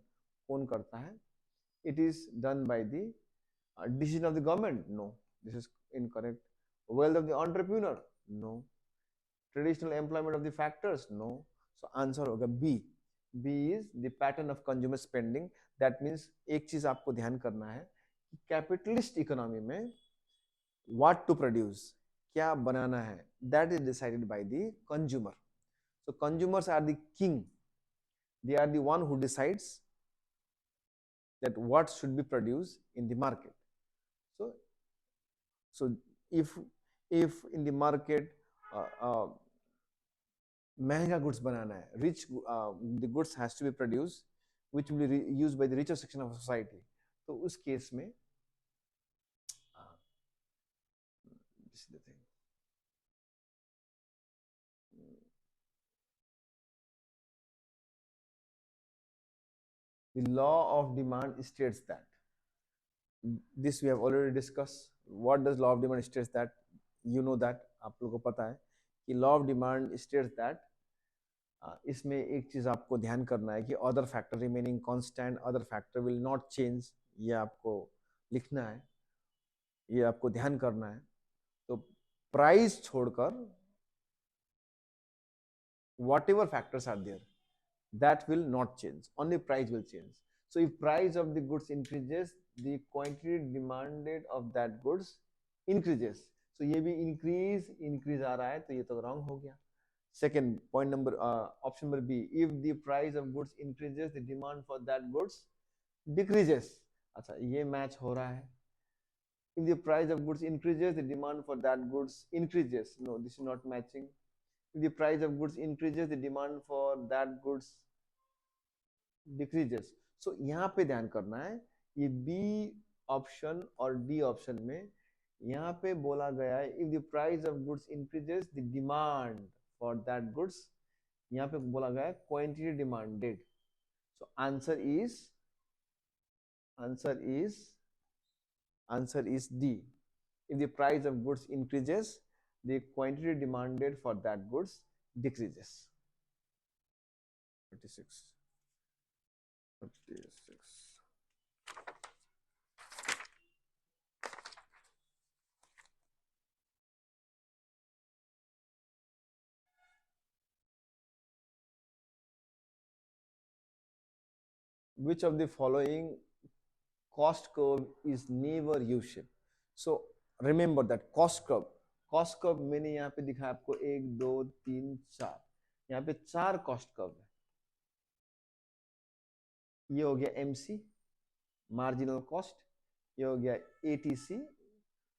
कौन करता है. It is done by the decision of the government? No, this is incorrect. Wealth of the entrepreneur? No. Traditional employment of the factors? No. So answer होगा B. B is the pattern of consumer spending. That means एक चीज आपको ध्यान करना है कि capitalist economy में what to produce, क्या बनाना है, that is decided by the consumer. So consumers are the king. They are the one who decides that what should be produced in the market. So if in the market महंगा goods बनाना है, rich the goods has to be produced which will be used by the richer section of society. तो उस case में this is the thing. The law of demand states that, this we have already discussed. What does law of demand states that? You know that, आप लोगों को पता है कि law of demand states that, इसमें एक चीज आपको ध्यान करना है कि other factor remaining constant, other factor will not change, ये आपको लिखना है, ये आपको ध्यान करना है। तो प्राइस छोड़कर whatever factors are there, that will not change, only price will change. So if price of the goods increases, the quantity demanded of that goods increases. So ये भी increase आ रहा है, तो ये तो wrong हो गया। Second point number, option number B, if the price of goods increases, the demand for that goods decreases। अच्छा, ये match हो रहा है। If the price of goods increases, the demand for that goods increases। No, this is not matching। If the price of goods increases, the demand for that goods decreases। So यहाँ पे ध्यान करना है, ये B option और D option में यहाँ पे बोला गया है if the price of goods increases, the demand for that goods, यहाँ पे बोला गया है quantity demanded। So answer is D। If the price of goods increases, the quantity demanded for that goods decreases। 36 36 Which of the following cost curve is never U-shaped? So remember that cost curve मैंने यहाँ पे दिखाया आपको 1 2 3 4, यहाँ पे 4 cost curve है। ये हो गया MC, मार्जिनल कॉस्ट, ये हो गया ATC,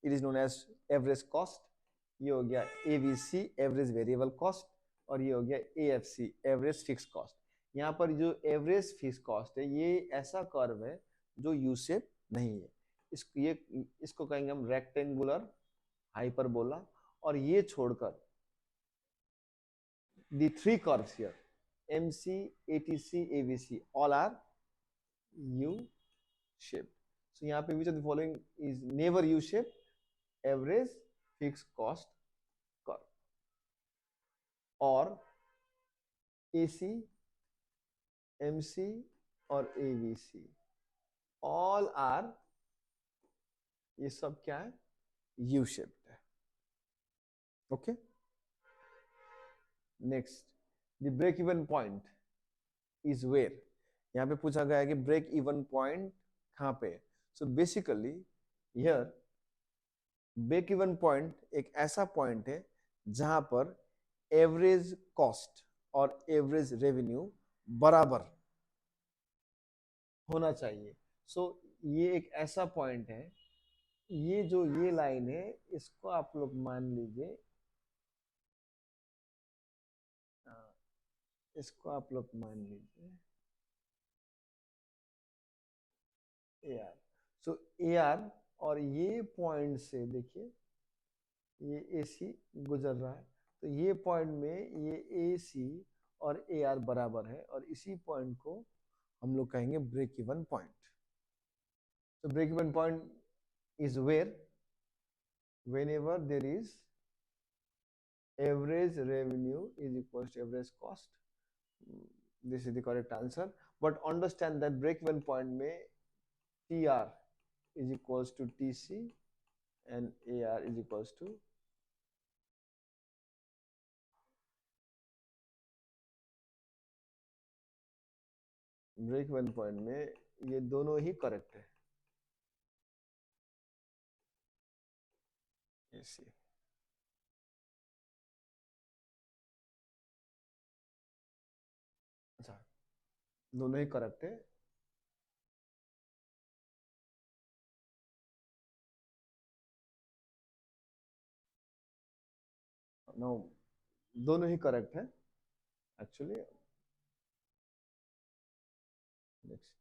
it is known as average cost, ये हो गया ABC, एवरेज वेरिएबल कॉस्ट, और ये हो गया AFC, एवरेज फिक्स कॉस्ट। यहाँ पर जो एवरेज फिक्स कॉस्ट है, ये ऐसा कर्व है जो यू शेप नहीं है। इसको कहेंगे हम रेक्टेंगुलर हाइपरबोला। और ये छोड़कर the three curves here, MC, ATC, ABC, all are U-shaped. So यहाँ पे which of the following is never U-shaped? Average fixed cost curve, और AC, MC और ABC all are, ये सब क्या है? U-shaped है। Okay, next, the break even point is where. यहाँ पे पूछा गया है कि ब्रेक इवन पॉइंट कहाँ पे है। So basically here break even point एक ऐसा पॉइंट है जहां पर एवरेज कॉस्ट और एवरेज रेवेन्यू बराबर होना चाहिए। सो ये एक ऐसा पॉइंट है, ये जो ये लाइन है, इसको आप लोग मान लीजिए, इसको आप लोग मान लीजिए AR। सो AR और ये पॉइंट से देखिए, ये AC गुजर रहा है, तो ये पॉइंट में ये AC और AR बराबर है, और इसी पॉइंट को हम लोग कहेंगे ब्रेक इवन पॉइंट। तो break even point is where whenever there is average revenue is equals to average cost। This is the correct answer, but understand that break even point में TR is equals to TC and AR is equals to break even point में ये दोनों ही correct है। AC अच्छा, दोनों ही correct है। No, दोनों ही correct है actually. Next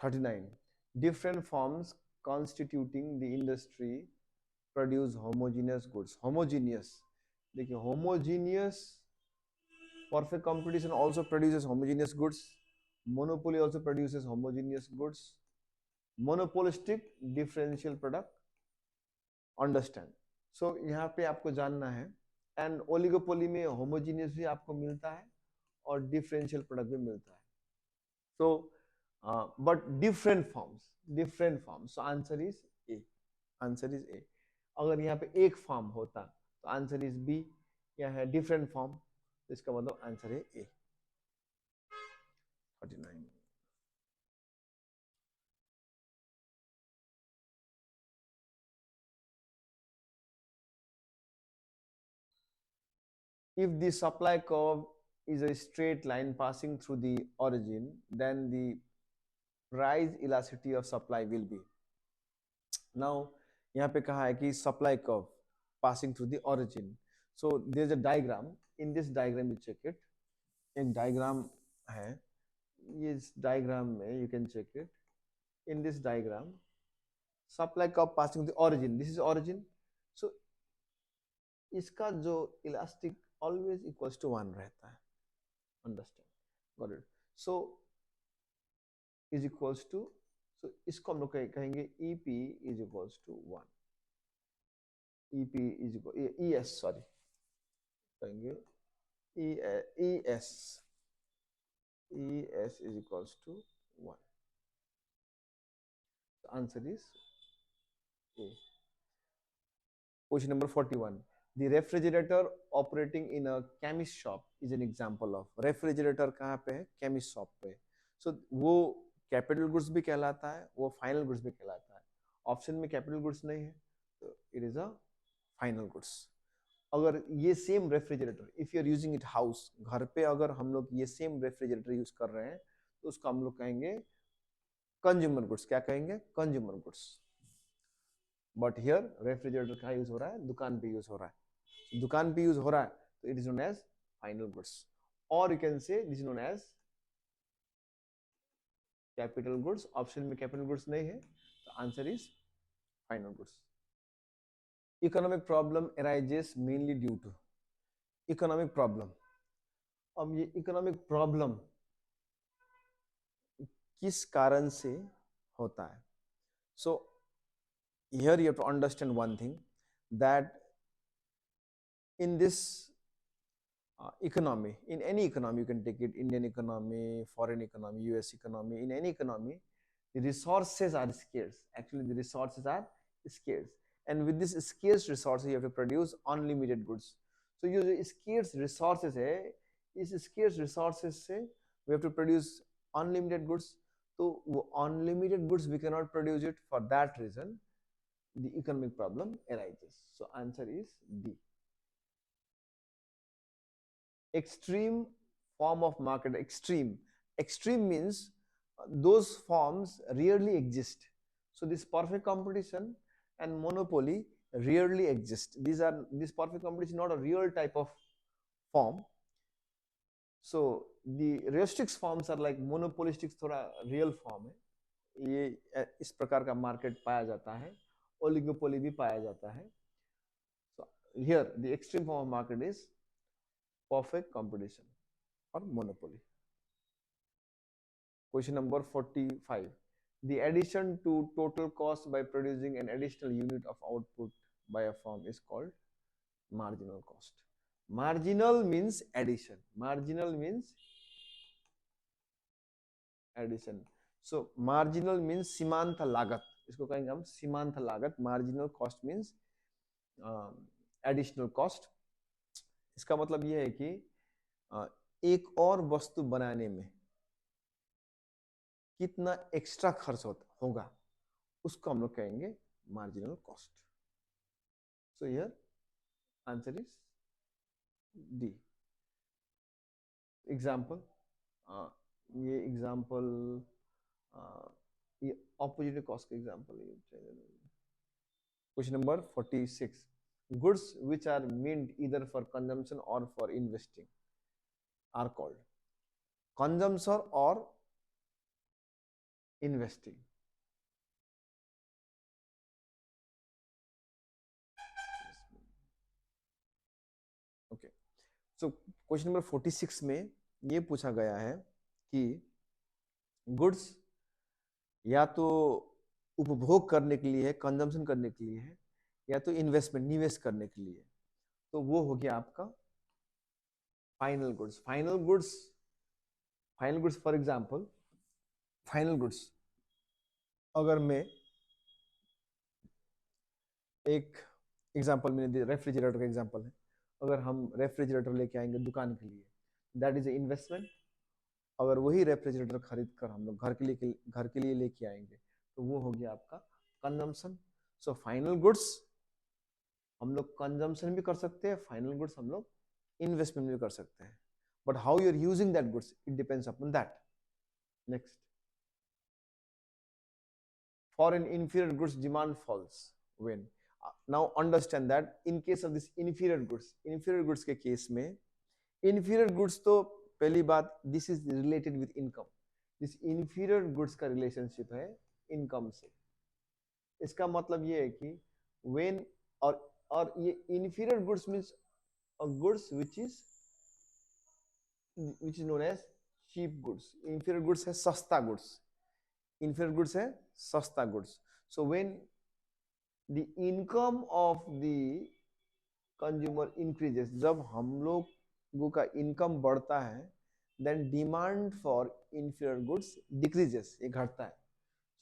39, different forms constituting the industry produce homogeneous goods। homogeneous, देखिए homogeneous Perfect competition also produces homogeneous goods. Monopoly also produces homogeneous goods. Monopolistic differential product. Understand. So यहाँ पे आपको जानना है, and oligopoly में homogeneous भी आपको मिलता है और डिफरेंशियल प्रोडक्ट भी मिलता है. So but different forms. So answer is a. Answer is a. अगर यहाँ पे एक फॉर्म होता तो आंसर इज बी. यहाँ है डिफरेंट फॉर्म, तो इसका मतलब आंसर है ए. 49. If the supply curve is a straight line passing through the origin, then the price elasticity of supply will be. Now, यहाँ पे कहा है कि supply curve passing through the origin. So there's a diagram. In this diagram, you check it. एक diagram है. इस diagram में you can check it. In this diagram, supply curve passing through the origin. This is origin. So इसका जो elastic always equals to 1 रहता है. Understand? Got it? So is equals to, so इसको हम लोग कहेंगे EP is equals to 1. EP is equal ES, sorry, कहेंगे ES is equals to 1. The answer is A. Question number 41. The refrigerator operating in a chemist shop is an example of. Refrigerator कहाँ पे है? Chemist shop पे. So वो capital goods भी कहलाता है, वो फाइनल गुड्स भी कहलाता है. ऑप्शन में कैपिटल गुड्स नहीं है, तो it is a final goods. अगर ये same refrigerator, if you are using it house, घर पे अगर हम लोग ये सेम रेफ्रिजरेटर यूज कर रहे हैं तो उसको हम लोग कहेंगे कंज्यूमर गुड्स. क्या कहेंगे? Consumer goods. But here refrigerator कहाँ यूज हो रहा है? दुकान पे यूज हो रहा है. दुकान पे यूज हो रहा है तो it is known as final goods, और you can say this is known as capital goods. Option में कैपिटल गुड्स नहीं है, तो answer is final goods. Economic problem arises mainly due to. Economic problem. अब ये इकोनॉमिक प्रॉब्लम किस कारण से होता है? So here you have to understand one thing, that in this economy, in any economy, you can take it Indian economy, foreign economy, US economy, in any economy, the resources are scarce. Actually, the resources are scarce. And with this scarce resources, you have to produce unlimited goods. So, ये जो scarce resources है, इस scarce resources से we have to produce unlimited goods. तो वो unlimited goods we cannot produce it. For that reason, the economic problem arises. So, answer is B. Extreme form of market. Extreme means those forms rarely exist. So this perfect competition and monopoly rarely exist. This perfect competition is not a real type of form. So the restricts forms are like monopolistic, थोड़ा real form है. ये इस प्रकार का market पाया जाता है. Oligopoly भी पाया जाता है. So here the extreme form of market is perfect competition or monopoly. Question number 45. The addition to total cost by producing an additional unit of output by a firm is called marginal cost. Marginal means addition. Marginal means addition. So marginal means सीमांत लागत. इसको कहेंगे हम सीमांत लागत. Marginal cost means additional cost. इसका मतलब ये है कि एक और वस्तु बनाने में कितना एक्स्ट्रा खर्च होगा, उसको हम लोग कहेंगे marginal cost. So here answer is D. Example, ये एग्जाम्पल ये ऑपोजिट कॉस्ट का एग्जाम्पल है. Question number 46. Goods which are meant either for consumption और for investing are called consumption और investing. Okay. So question number 46 में ये पूछा गया है कि गुड्स या तो उपभोग करने के लिए है, कंजम्पशन करने के लिए है, या तो इन्वेस्टमेंट, निवेश करने के लिए। तो वो हो गया आपका final goods. Final goods for example, final goods अगर मैं एक एग्जांपल मैंने दिया, रेफ्रिजरेटर का एग्जांपल है। अगर हम रेफ्रिजरेटर लेके आएंगे दुकान के लिए, दैट इज ए इन्वेस्टमेंट। अगर वही रेफ्रिजरेटर खरीद कर हम लोग घर के लिए लेके आएंगे तो वो हो गया आपका कंजम्पशन। सो फाइनल गुड्स हम लोग कंजम्पशन भी कर सकते हैं, फाइनल गुड्स हम लोग इन्वेस्टमेंट भी कर सकते हैं, but how you are using that goods it depends upon that. Next, for an inferior goods demand falls when, now understand that in case of this inferior goods के case में inferior goods तो पहली बात this is related with income, this inferior goods का relationship है income से। इसका मतलब ये है कि when और ये inferior goods means a goods which is known as cheap goods। inferior goods है सस्ता goods, inferior goods है सस्ता goods। so when the income of the consumer increases, जब हम लोगों का इनकम बढ़ता है, then demand for inferior goods decreases, ये घटता है।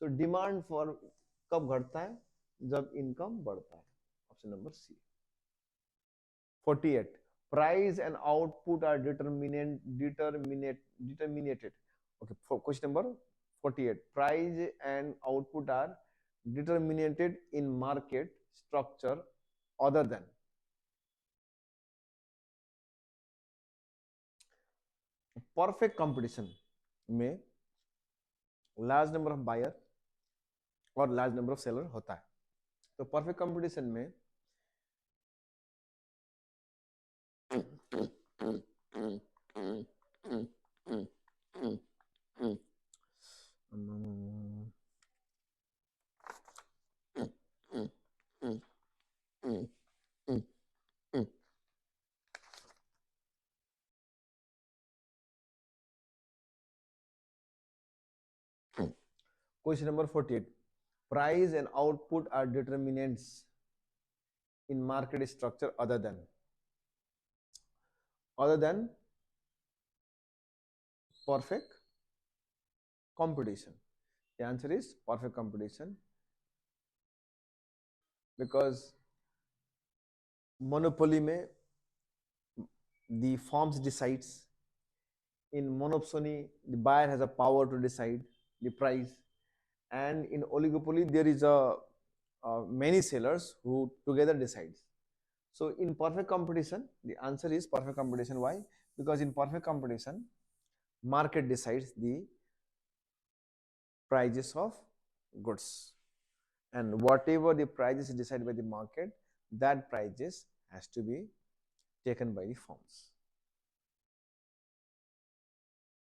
so demand for कब घटता है? जब इनकम बढ़ता है। Option number C. 48, price and output are determinated, okay, for question number 48, price and output are determinated in market structure other than, perfect competition में लार्ज नंबर ऑफ बायर और large number of seller होता है। तो perfect competition में question number 48, price and output are determinants in market structure other than perfect competition. The answer is perfect competition, because monopoly में the firms decides, in monopoly the buyer has a power to decide the price, and in oligopoly there is a many sellers who together decides. So in perfect competition the answer is perfect competition. Why? Because in perfect competition market decides the prices of goods, and whatever the prices decided by the market, that prices has to be taken by the firms.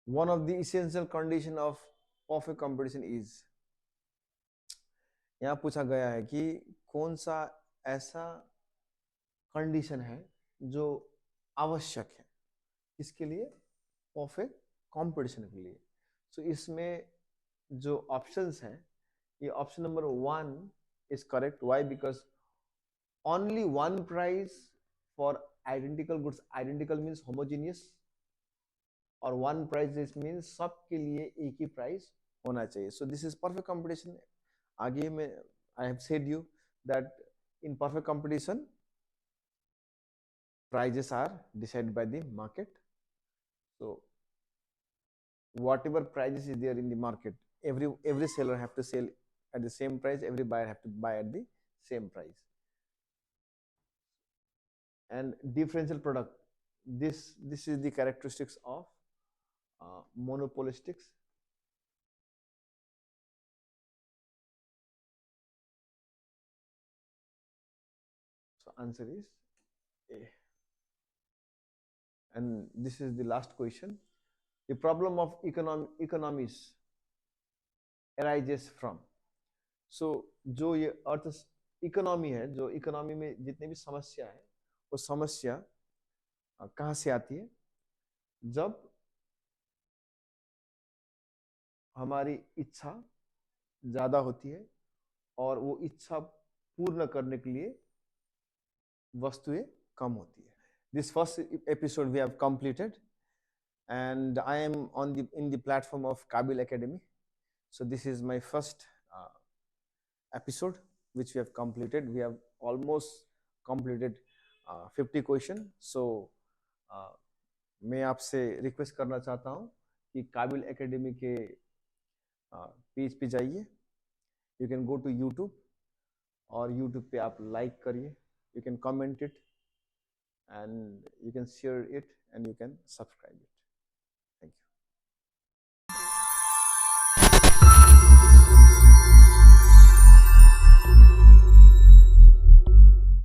One of the essential condition of perfect competition is, यहाँ पूछा गया है कि कौन सा ऐसा condition है जो आवश्यक है इसके लिए, परफेक्ट कंपटीशन के लिए। सो इसमें जो ऑप्शंस हैं, ये option number 1 is correct. Why? Because only one price for identical goods, identical means homogeneous, और वन प्राइस दिस मीन्स सबके लिए एक ही प्राइस होना चाहिए। सो दिस इज परफेक्ट कंपटीशन। आगे में I have said you that in perfect competition prices are decided by the market. So whatever prices is there in the market, every seller have to sell at the same price, every buyer have to buy at the same price. And differential product, this is the characteristics of monopolistics. So answer is A. And this is the last question. The problem of economies arises from, so जो ये अर्थ economy है, जो economy में जितने भी समस्या है वो समस्या कहाँ से आती है? जब हमारी इच्छा ज्यादा होती है और वो इच्छा पूर्ण करने के लिए वस्तुएं कम होती है. This first episode we have completed, and I am on the in the platform of Kabil Academy. So this is my first episode which we have completed. We have almost completed 50 question. So मैं आपसे request करना चाहता हूँ कि काबिल academy के page पे जाइए. You can go to YouTube, और यूट्यूब पे आप लाइक करिए, you can comment it, and you can share it, and you can subscribe it. Thank you.